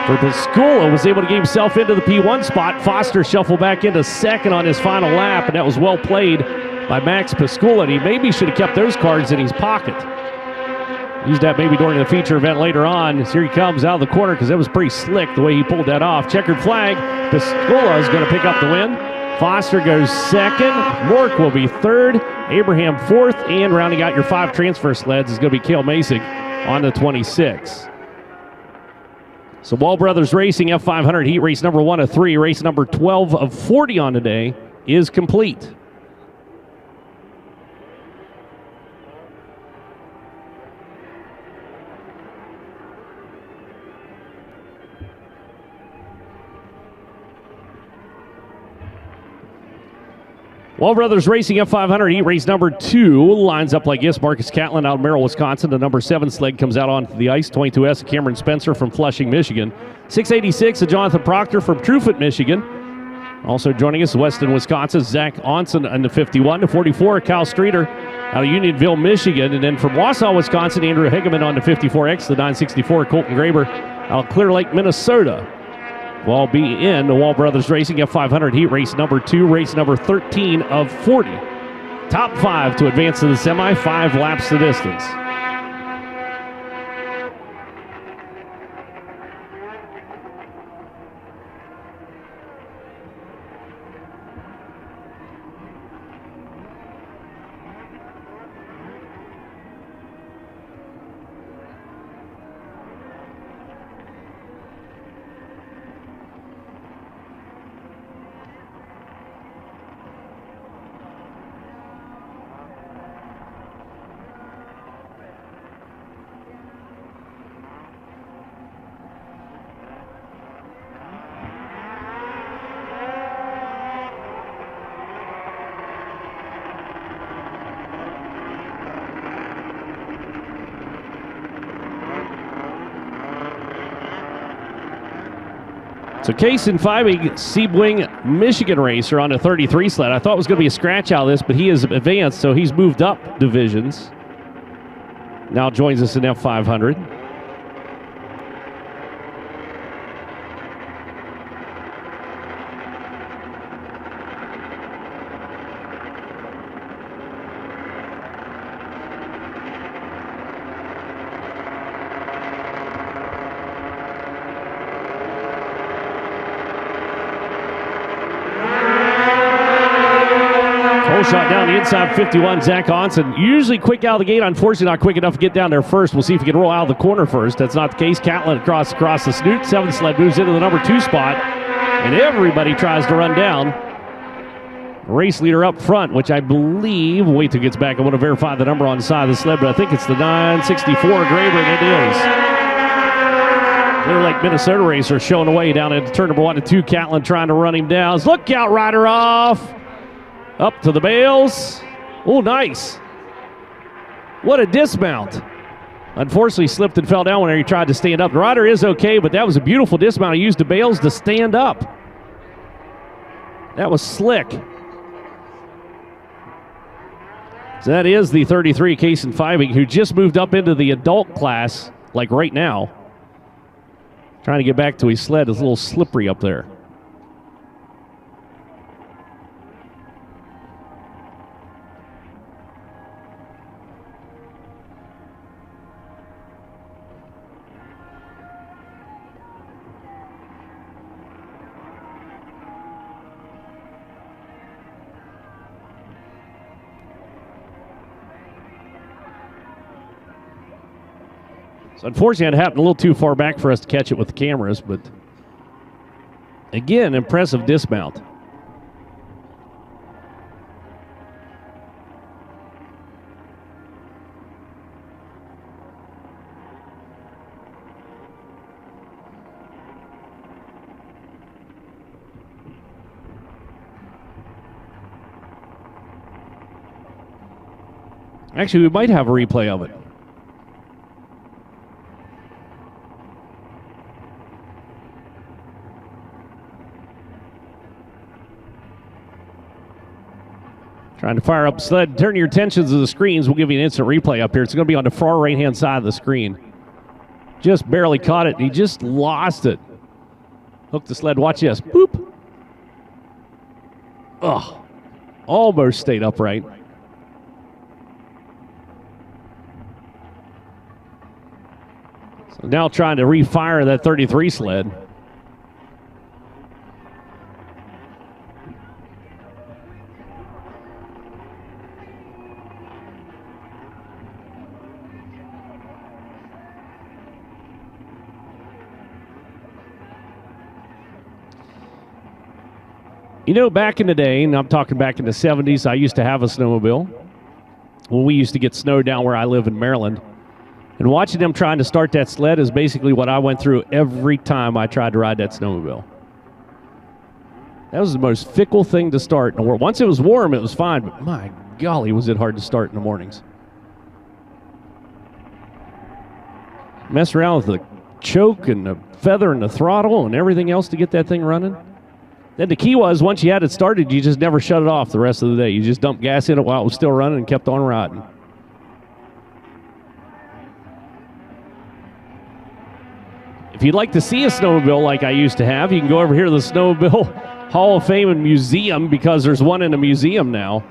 Speaker 1: for Pascula. Was able to get himself into the P1 spot. Foster shuffled back into second on his final lap, and that was well played by Max Pascula. And he maybe should have kept those cards in his pocket. Used that maybe during the feature event later on. As here he comes out of the corner because that was pretty slick the way he pulled that off. Checkered flag. Pascula is going to pick up the win. Foster goes second. Mork will be third. Abraham fourth. And rounding out your 5 transfer sleds is going to be Cale Masig on the 26. So Wall Brothers Racing F500 heat race number 1 of 3, race number 12 of 40 on today is complete. Wall Brothers Racing F500 heat race number 2 lines up like this. Marcus Catlin out of Merrill, Wisconsin. The number 7 sled comes out onto the ice. 22S, Cameron Spencer from Flushing, Michigan. 686, Jonathan Proctor from Truefit, Michigan. Also joining us, Weston, Wisconsin, Zach Onson on the 51. To 44, Kyle Streeter out of Unionville, Michigan. And then from Wausau, Wisconsin, Andrew Hegeman on the 54X. The 964, Colton Graber out of Clear Lake, Minnesota. Will all be in the Wall Brothers Racing F500 heat race number 2, race number 13 of 40. Top 5 to advance to the semi, 5 laps the distance. So Kason Fibing, Sebring, Michigan racer on a 33 sled. I thought it was going to be a scratch out of this, but he has advanced, so he's moved up divisions. Now joins us in F500. Shot down the inside 51, Zach Onson. Usually quick out of the gate. Unfortunately, not quick enough to get down there first. We'll see if he can roll out of the corner first. That's not the case. Catlin across the snoot. 7th sled moves into the number 2 spot. And everybody tries to run down. Race leader up front, which I believe, wait till it gets back. I want to verify the number on the side of the sled, but I think it's the 964 Graber, and it is. Clear Lake, Minnesota racer showing away down into turn number 1 and 2. Catlin trying to run him down. Look out, rider off. Up to the bales. Oh, nice. What a dismount. Unfortunately, slipped and fell down whenever he tried to stand up. The rider is okay, but that was a beautiful dismount. He used the bales to stand up. That was slick. So that is the 33, Kason Fibing, who just moved up into the adult class, like right now. Trying to get back to his sled. It's a little slippery up there. So unfortunately, it happened a little too far back for us to catch it with the cameras, but again, impressive dismount. Actually, we might have a replay of it. Trying to fire up the sled. Turn your attention to the screens. We'll give you an instant replay up here. It's going to be on the far right-hand side of the screen. Just barely caught it. He just lost it. Hook the sled. Watch this. Boop. Oh, almost stayed upright. So now trying to refire that 33 sled. You know, back in the day, and I'm talking back in the 70s, I used to have a snowmobile when we used to get snow down where I live in Maryland. And watching them trying to start that sled is basically what I went through every time I tried to ride that snowmobile. That was the most fickle thing to start in the world. Once it was warm, it was fine, but my golly, was it hard to start in the mornings. Mess around with the choke and the feather and the throttle and everything else to get that thing running. Then the key was, once you had it started, you just never shut it off the rest of the day. You just dumped gas in it while it was still running and kept on riding. If you'd like to see a snowmobile like I used to have, you can go over here to the Snowmobile Hall of Fame and Museum, because there's one in a museum now,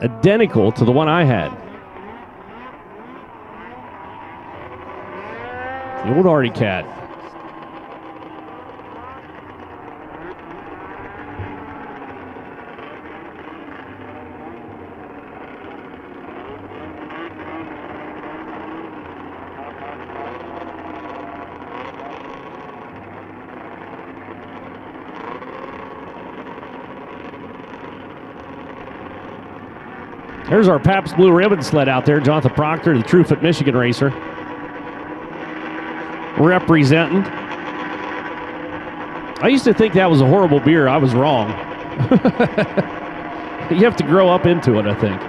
Speaker 1: identical to the one I had. The old Artie Cat. There's our Pabst Blue Ribbon sled out there. Jonathan Proctor, the Truefoot, Michigan racer. Representing. I used to think that was a horrible beer. I was wrong. You have to grow up into it, I think.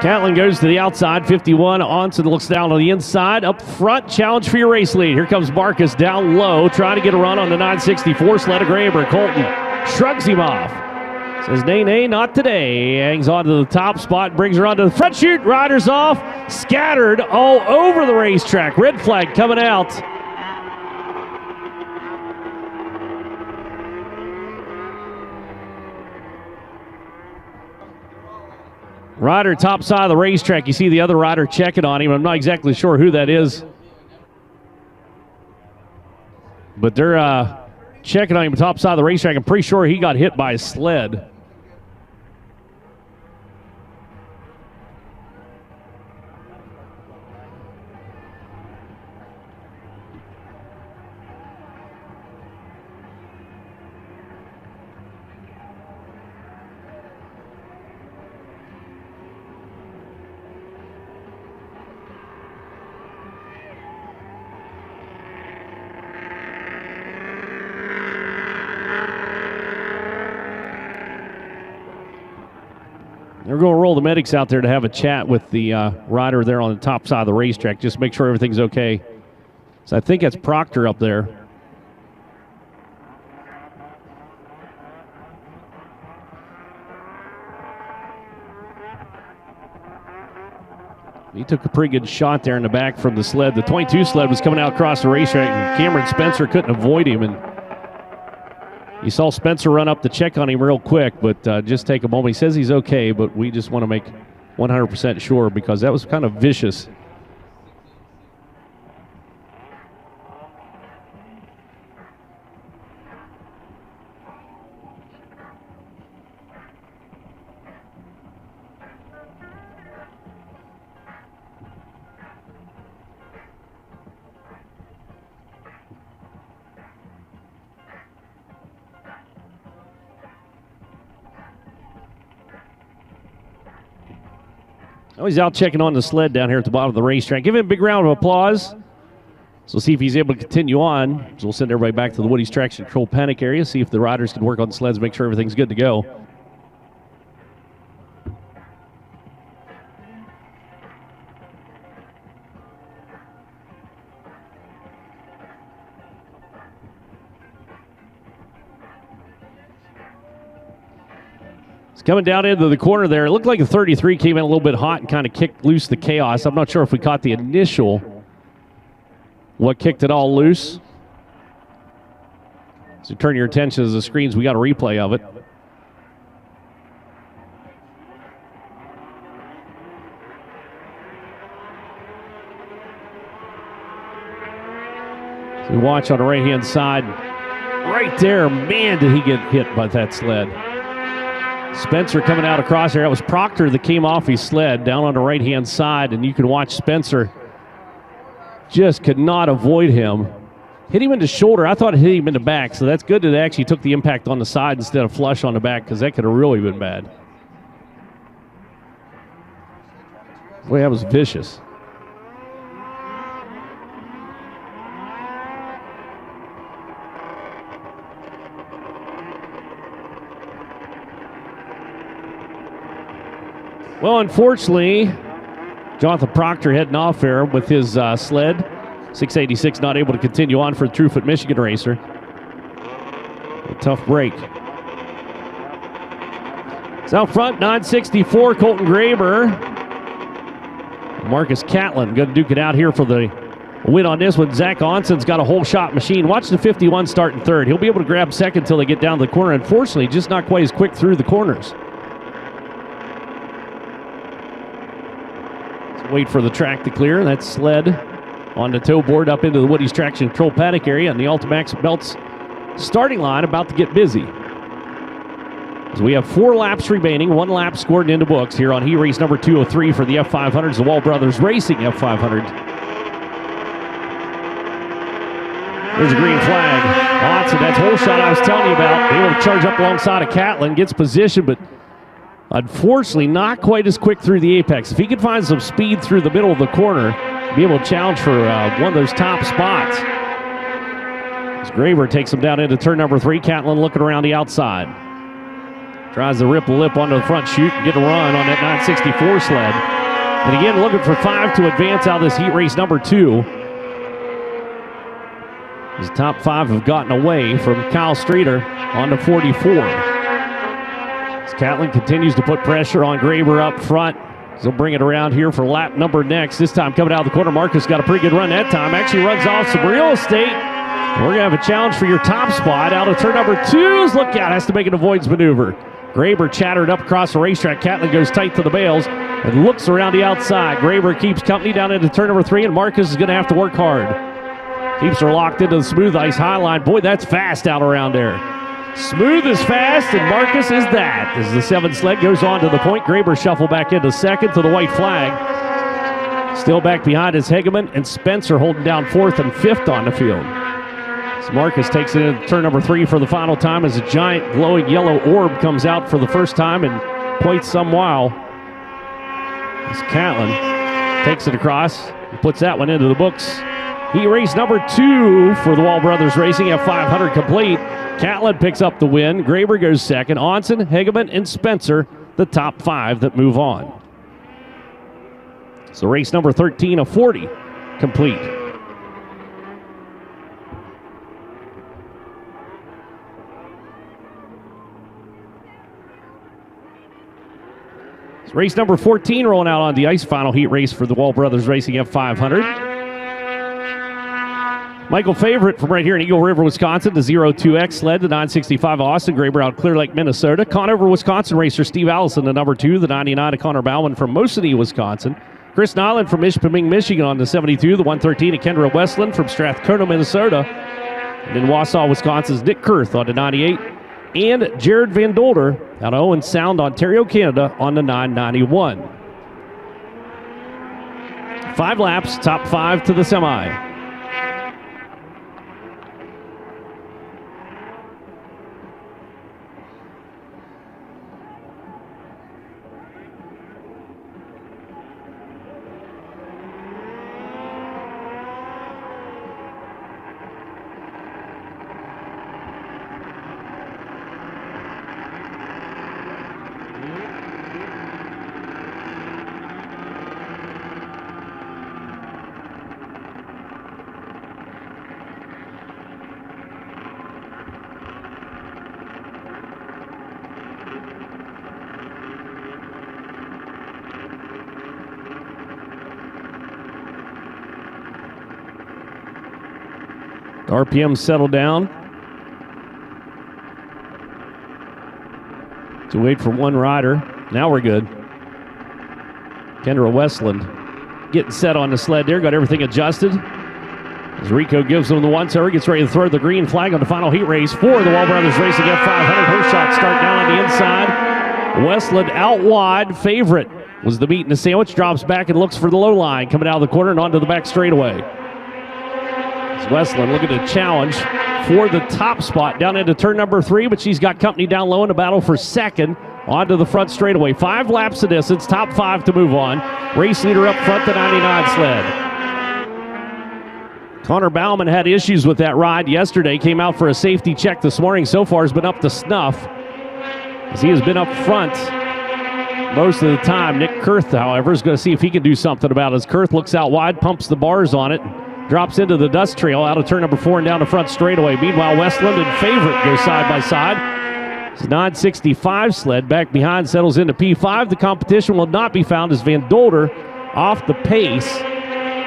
Speaker 1: Catlin goes to the outside, 51. Onson looks down on the inside. Up front, challenge for your race lead. Here comes Marcus down low, trying to get a run on the 964 sled of Graber. Colton shrugs him off. Says, nay, nay, not today. Hangs on to the top spot, brings her onto the front chute. Riders off, scattered all over the racetrack. Red flag coming out. Rider top side of the racetrack. You see the other rider checking on him. I'm not exactly sure who that is. But they're checking on him top side of the racetrack. I'm pretty sure he got hit by a sled. They're going to roll the medics out there to have a chat with the rider there on the top side of the racetrack. Just make sure everything's okay. So I think that's Proctor up there. He took a pretty good shot there in the back from the sled. The 22 sled was coming out across the racetrack, and Cameron Spencer couldn't avoid him. And you saw Spencer run up to check on him real quick, but just take a moment. He says he's okay, but we just want to make 100% sure, because that was kind of vicious. Oh, he's out checking on the sled down here at the bottom of the racetrack. Give him a big round of applause. So we'll see if he's able to continue on. So we'll send everybody back to the Woody's Traction Control Panic area, see if the riders can work on the sleds, make sure everything's good to go. It's coming down into the corner there. It looked like the 33 came in a little bit hot and kind of kicked loose the chaos. I'm not sure if we caught the initial, what kicked it all loose. So turn your attention to the screens. We got a replay of it. So we watch on the right-hand side. Right there, man, did he get hit by that sled. Spencer coming out across there. That was Proctor that came off his sled down on the right-hand side, and you can watch Spencer just could not avoid him. Hit him in the shoulder. I thought it hit him in the back, so that's good that they actually took the impact on the side instead of flush on the back, because that could have really been bad. Boy, that was vicious. Well, unfortunately, Jonathan Proctor heading off there with his sled. 686 not able to continue on for the Truefoot Michigan racer. A tough break. It's out front, 964, Colton Graber. Marcus Catlin going to duke it out here for the win on this one. Zach Onson's got a whole shot machine. Watch the 51 start in third. He'll be able to grab second until they get down to the corner. Unfortunately, just not quite as quick through the corners. Wait for the track to clear. That sled on the tow board up into the Woody's Traction Control paddock area, and the Ultimax Belts starting line about to get busy. So we have 4 laps remaining, 1 lap scored into books here on heat race number 203 for the F500s, the Wall Brothers Racing F500. There's a green flag. Watson, that's whole shot I was telling you about. Able to charge up alongside of Catlin, gets position, but unfortunately, not quite as quick through the apex. If he could find some speed through the middle of the corner, be able to challenge for one of those top spots. As Graver takes him down into turn number 3, Catlin looking around the outside. Tries to rip the lip onto the front chute and get a run on that 964 sled. And again, looking for 5 to advance out of this heat race number 2. His top 5 have gotten away from Kyle Streeter on the 44. Catlin continues to put pressure on Graber up front. He'll bring it around here for lap number next. This time coming out of the corner, Marcus got a pretty good run that time. Actually runs off some real estate. And we're going to have a challenge for your top spot out of turn number 2. Look out, has to make an avoidance maneuver. Graber chattered up across the racetrack. Catlin goes tight to the bales and looks around the outside. Graber keeps company down into turn number 3, and Marcus is going to have to work hard. Keeps her locked into the smooth ice high line. Boy, that's fast out around there. Smooth is fast, and Marcus is that. As the 7 sled goes on to the point, Graber shuffle back into second to the white flag. Still back behind is Hegeman and Spencer holding down 4th and 5th on the field. So Marcus takes it into turn number 3 for the final time as a giant glowing yellow orb comes out for the first time in quite some while. As Catlin takes it across and puts that one into the books. Heat race number 2 for the Wall Brothers Racing F500 complete. Catlin picks up the win. Graber goes second. Onson, Hegeman, and Spencer, the top 5 that move on. So race number 13 of 40 complete. So race number 14 rolling out on the ice. Final heat race for the Wall Brothers Racing F500. Michael Favorite from right here in Eagle River, Wisconsin, the 02X sled, the 965 Austin Graber out Clear Lake, Minnesota. Conover, Wisconsin racer Steve Allison, the number 2, the 99 of Connor Bauman from Mosinee, Wisconsin. Chris Nyland from Ishpeming, Michigan on the 72, the 113 of Kendra Westland from Strathcona, Minnesota. And in Wausau, Wisconsin's Nick Kurth on the 98. And Jared Van Dolder out of Owen Sound, Ontario, Canada on the 991. 5 laps, top 5 to the semi. RPM settled down. To wait for one rider. Now we're good. Kendra Westland getting set on the sled there. Got everything adjusted. As Rico gives him the once-over, gets ready to throw the green flag on the final heat race for the Wall Brothers Racing F500. Her shot start down on the inside. Westland out wide. Favorite was the meat in the sandwich. Drops back and looks for the low line. Coming out of the corner and onto the back straightaway. As Westland looking to challenge for the top spot down into turn number 3, but she's got company down low in the battle for second. Onto the front straightaway. 5 laps of distance. Top 5 to move on. Race leader up front, the 99 sled. Connor Bauman had issues with that ride yesterday. Came out for a safety check this morning. So far has been up to snuff, as he has been up front most of the time. Nick Kurth, however, is going to see if he can do something about it. As Kurth looks out wide, pumps the bars on it, drops into the dust trail out of turn number 4 and down the front straightaway. Meanwhile, Westland and Favorite go side by side. It's 965 sled back behind settles into P5. The competition will not be found as Van Dolder off the pace.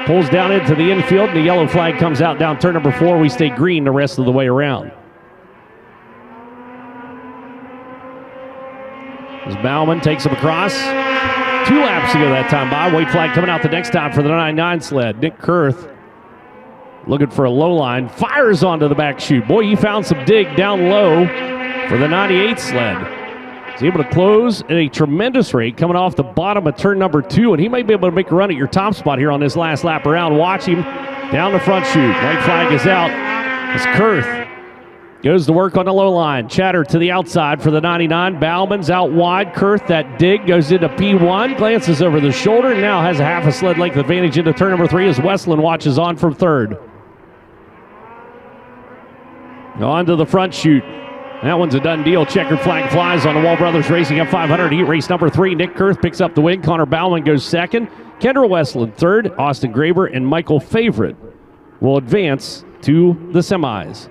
Speaker 1: Pulls down into the infield, and the yellow flag comes out down turn number 4. We stay green the rest of the way around. As Bauman takes him across. 2 laps to go that time by. White flag coming out the next time for the 99 sled. Nick Kurth looking for a low line. Fires onto the back chute. Boy, he found some dig down low for the 98 sled. He's able to close at a tremendous rate coming off the bottom of turn number 2, and he may be able to make a run at your top spot here on this last lap around. Watch him down the front chute. White flag is out as Kurth goes to work on the low line. Chatter to the outside for the 99. Bauman's out wide. Kurth, that dig goes into P1, glances over the shoulder, and now has a half a sled length advantage into turn number 3 as Westland watches on from third. On to the front chute. That one's a done deal. Checkered flag flies on the Wall Brothers Racing F500 heat race number 3. Nick Kurth picks up the win. Connor Bauman goes second. Kendra Westland third. Austin Graber and Michael Favorite will advance to the semis.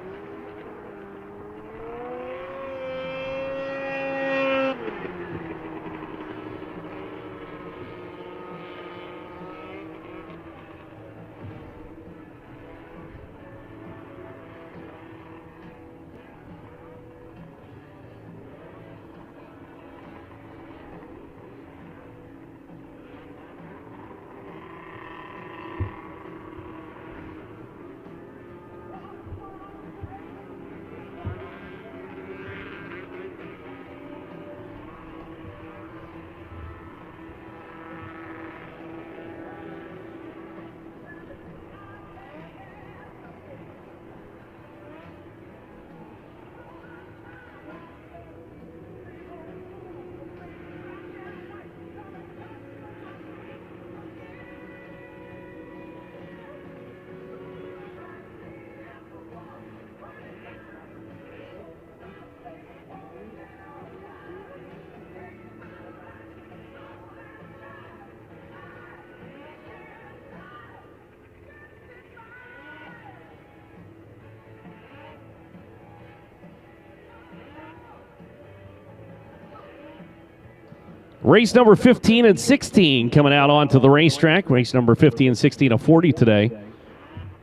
Speaker 1: Race number 15 and 16 coming out onto the racetrack. Race number 15 and 16, a 40 today.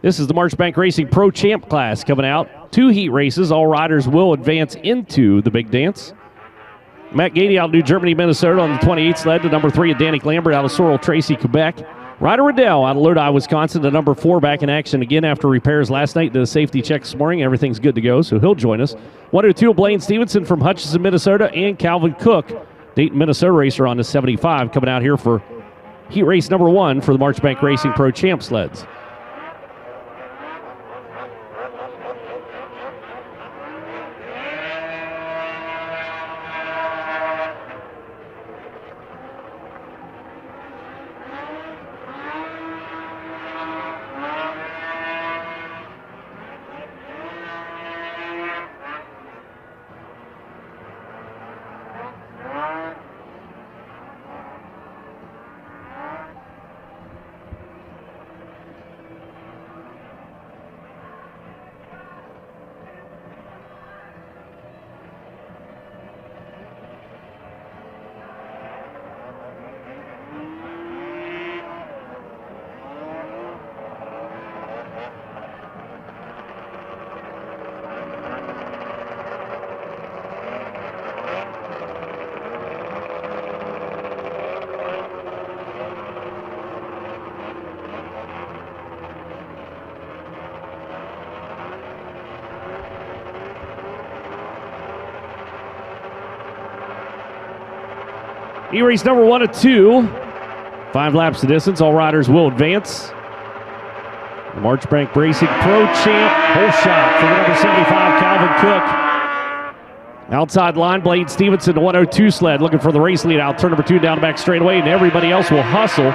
Speaker 1: This is the Marchbank Racing Pro Champ class coming out. 2 heat races. All riders will advance into the big dance. Matt Gady out of New Germany, Minnesota on the 28 sled. The number 3 of Danik Lambert out of Sorrel Tracy, Quebec. Ryder Riddell out of Lodi, Wisconsin. The number 4 back in action again after repairs last night. Did a safety check this morning. Everything's good to go, so he'll join us. 102 Blaine Stevenson from Hutchinson, Minnesota, and Calvin Cook, Dayton, Minnesota racer on the 75, coming out here for heat race number 1 for the Marchbank Racing Pro Champ sleds. E-race number 1 of 2. 5 laps to distance. All riders will advance. Marchbank Racing Pro Champ. Hole shot for the number 75, Calvin Cook. Outside line, Blade Stevenson, the 102 sled, looking for the race lead out. Turn number 2 down the back straightaway, and everybody else will hustle.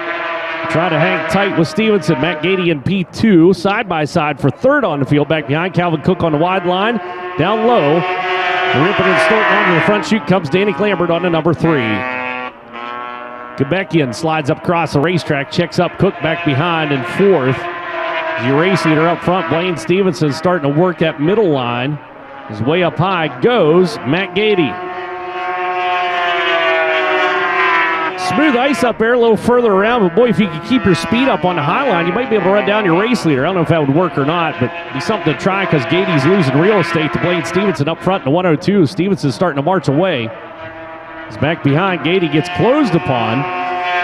Speaker 1: Try to hang tight with Stevenson. Matt Gady in P2, side by side for third on the field. Back behind, Calvin Cook on the wide line. Down low, ripping and snorting onto the front chute comes Danny Lambert on the number 3. Quebecian slides up across the racetrack, checks up Cook back behind in 4th. Your race leader up front, Blaine Stevenson, starting to work that middle line. His way up high goes Matt Gady. Smooth ice up there, a little further around, but boy, if you could keep your speed up on the high line, you might be able to run down your race leader. I don't know if that would work or not, but it'd be something to try because Gady's losing real estate to Blaine Stevenson up front in the 102. Stevenson's starting to march away. He's back behind. Gady gets closed upon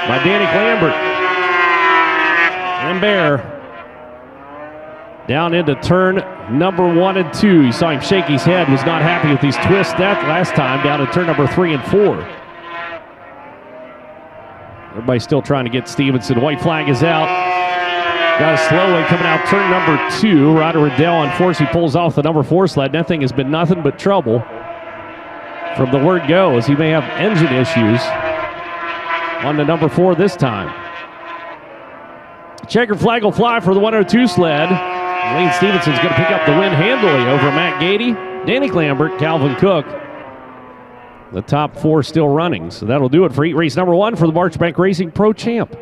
Speaker 1: by Danny Lambert. Lambert down into turn number 1 and 2. You saw him shake his head, was not happy with these twists that last time, down to turn number 3 and 4. Everybody's still trying to get Stevenson. White flag is out. Got a slow one coming out turn number 2. Ryder Riddell, unfortunately, pulls off the number 4 sled. That thing has been nothing but trouble from the word go, as he may have engine issues on the number 4 this time. Checker flag will fly for the 102 sled. Lane Stevenson's going to pick up the win handily over Matt Gady, Danny Lambert, Calvin Cook. The top 4 still running. So that'll do it for heat race number 1 for the Marchbank Racing Pro Champ.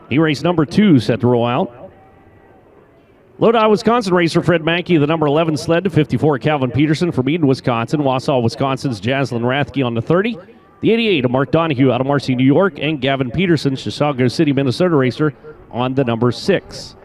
Speaker 1: E-race number 2 set to roll out. Lodi, Wisconsin racer Fred Mankey, the number 11 sled to 54, Calvin Peterson from Eden, Wisconsin. Wausau, Wisconsin's Jaslyn Rathke on the 30. The 88 of Mark Donahue out of Marcy, New York. And Gavin Peterson, Chisago City, Minnesota racer on the number 6.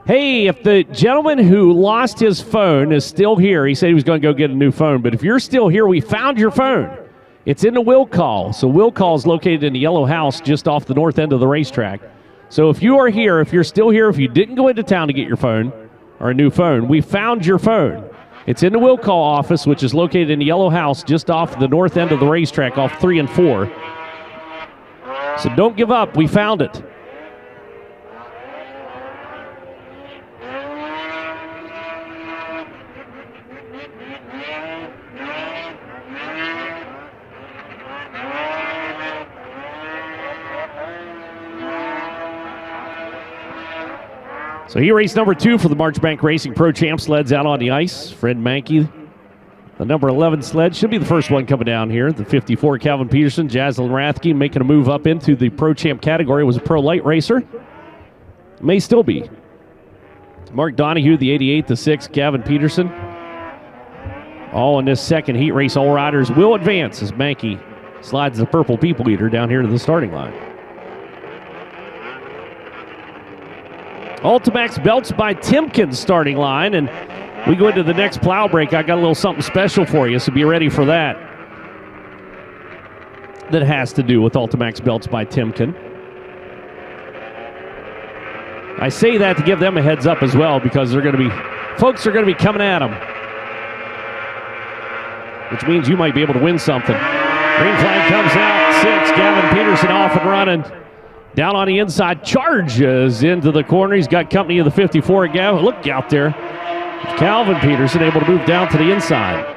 Speaker 1: Hey, if the gentleman who lost his phone is still here, he said he was going to go get a new phone, but if you're still here, we found your phone. It's in the will call. So will call is located in the yellow house just off the north end of the racetrack. So if you are here, if you're still here, if you didn't go into town to get your phone or a new phone, we found your phone. It's in the will call office, which is located in the yellow house just off the north end of the racetrack off 3 and 4. So don't give up. We found it. So here race number 2 for the Marchbank Racing Pro Champ sleds out on the ice. Fred Mankey, the number 11 sled, should be the first one coming down here. The 54, Calvin Peterson, Jaslyn Rathke making a move up into the Pro Champ category. Was a pro light racer. May still be. Mark Donahue, the 88, the 6, Gavin Peterson. All in this second heat race. All riders will advance as Mankey slides the purple people eater down here to the starting line. Ultimax belts by Timken starting line, and we go into the next plow break. I got a little something special for you, so be ready for that. That has to do with Ultimax belts by Timken. I say that to give them a heads up as well, because folks are going to be coming at them, which means you might be able to win something. Green flag comes out, 6, Gavin Peterson off and running. Down on the inside, charges into the corner. He's got company of the 54. Gavin, look out there. Calvin Peterson able to move down to the inside.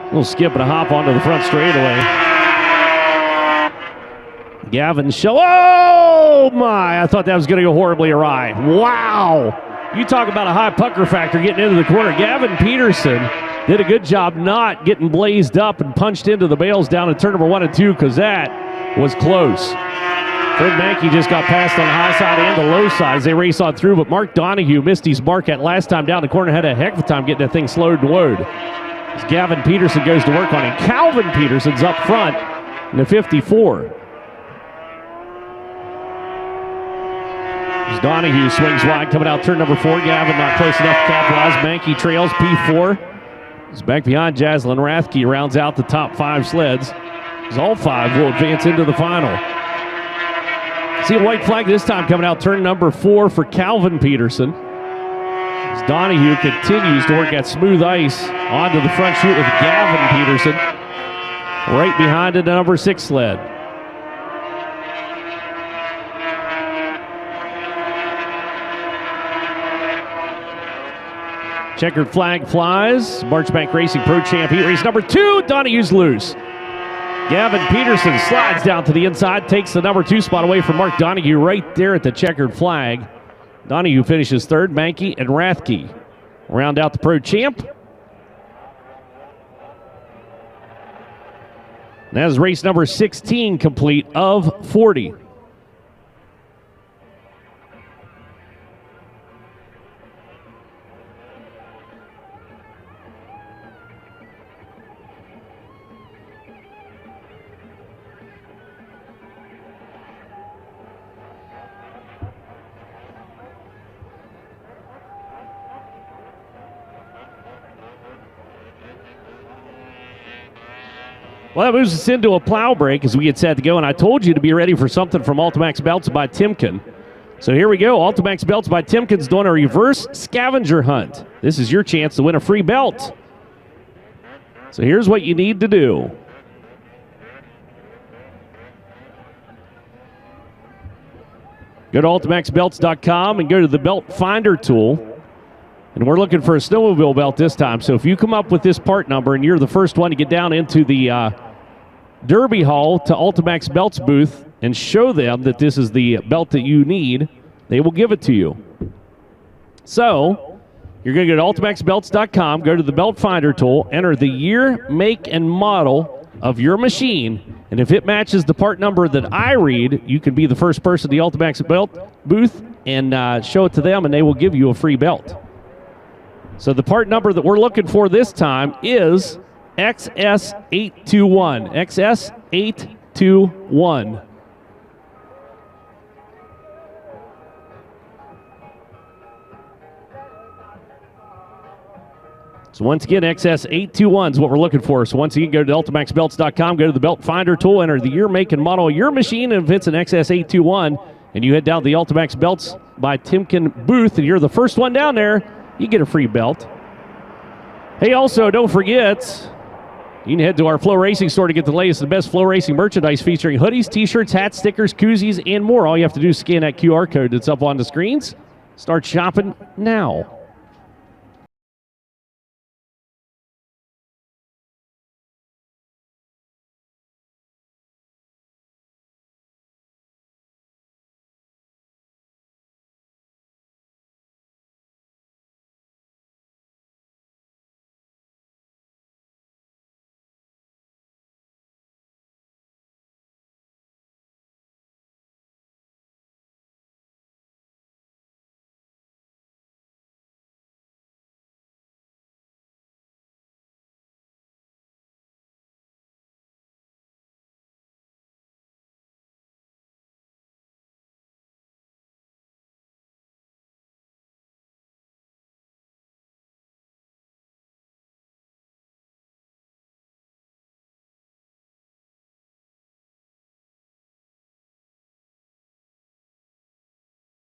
Speaker 1: Little skip and a hop onto the front straightaway. Gavin Show. Oh my! I thought that was going to go horribly awry. Wow! You talk about a high pucker factor getting into the corner. Gavin Peterson did a good job not getting blazed up and punched into the bales down at turn number 1 and 2 because that was close. Fred Mankey just got passed on the high side and the low side as they race on through, but Mark Donahue missed his mark at last time down the corner, had a heck of a time getting that thing slowed and load. As Gavin Peterson goes to work on it. Calvin Peterson's up front in the 54. As Donahue swings wide, coming out turn number 4. Gavin not close enough to capitalize. Mankey trails P4. He's back behind Jaslyn Rathke, rounds out the top 5 sleds. As all 5 will advance into the final. See a white flag this time coming out turn number 4 for Calvin Peterson. As Donahue continues to work that smooth ice onto the front chute with Gavin Peterson right behind the number 6 sled. Checkered flag flies. Marchbank Racing Pro Champ Heat Race number 2. Donahue's loose. Gavin Peterson slides down to the inside, takes the number 2 spot away from Mark Donahue right there at the checkered flag. Donahue finishes 3rd. Mankey and Rathke round out the Pro Champ. And that is race number 16 complete of 40. Well, that moves us into a plow break as we get set to go, and I told you to be ready for something from Ultimax Belts by Timken. So here we go. Ultimax Belts by Timken's doing a reverse scavenger hunt. This is your chance to win a free belt. So here's what you need to do. Go to ultimaxbelts.com and go to the belt finder tool. And we're looking for a snowmobile belt this time. So if you come up with this part number and you're the first one to get down into the Derby Hall to Ultimax Belts booth and show them that this is the belt that you need, they will give it to you. So you're going to go to ultimaxbelts.com, go to the belt finder tool, enter the year, make, and model of your machine. And if it matches the part number that I read, you can be the first person to the Ultimax Belt booth and show it to them, and they will give you a free belt. So the part number that we're looking for this time is XS821. XS821. So once again, XS821 is what we're looking for. So once again, go to ultimaxbelts.com, go to the belt finder tool, enter the year, make, and model of your machine, and if it's an XS821, and you head down to the Ultimax Belts by Timken booth, and you're the first one down there, you get a free belt. Hey, also, don't forget, you can head to our FloRacing store to get the latest and best FloRacing merchandise featuring hoodies, t-shirts, hats, stickers, koozies, and more. All you have to do is scan that QR code that's up on the screens. Start shopping now.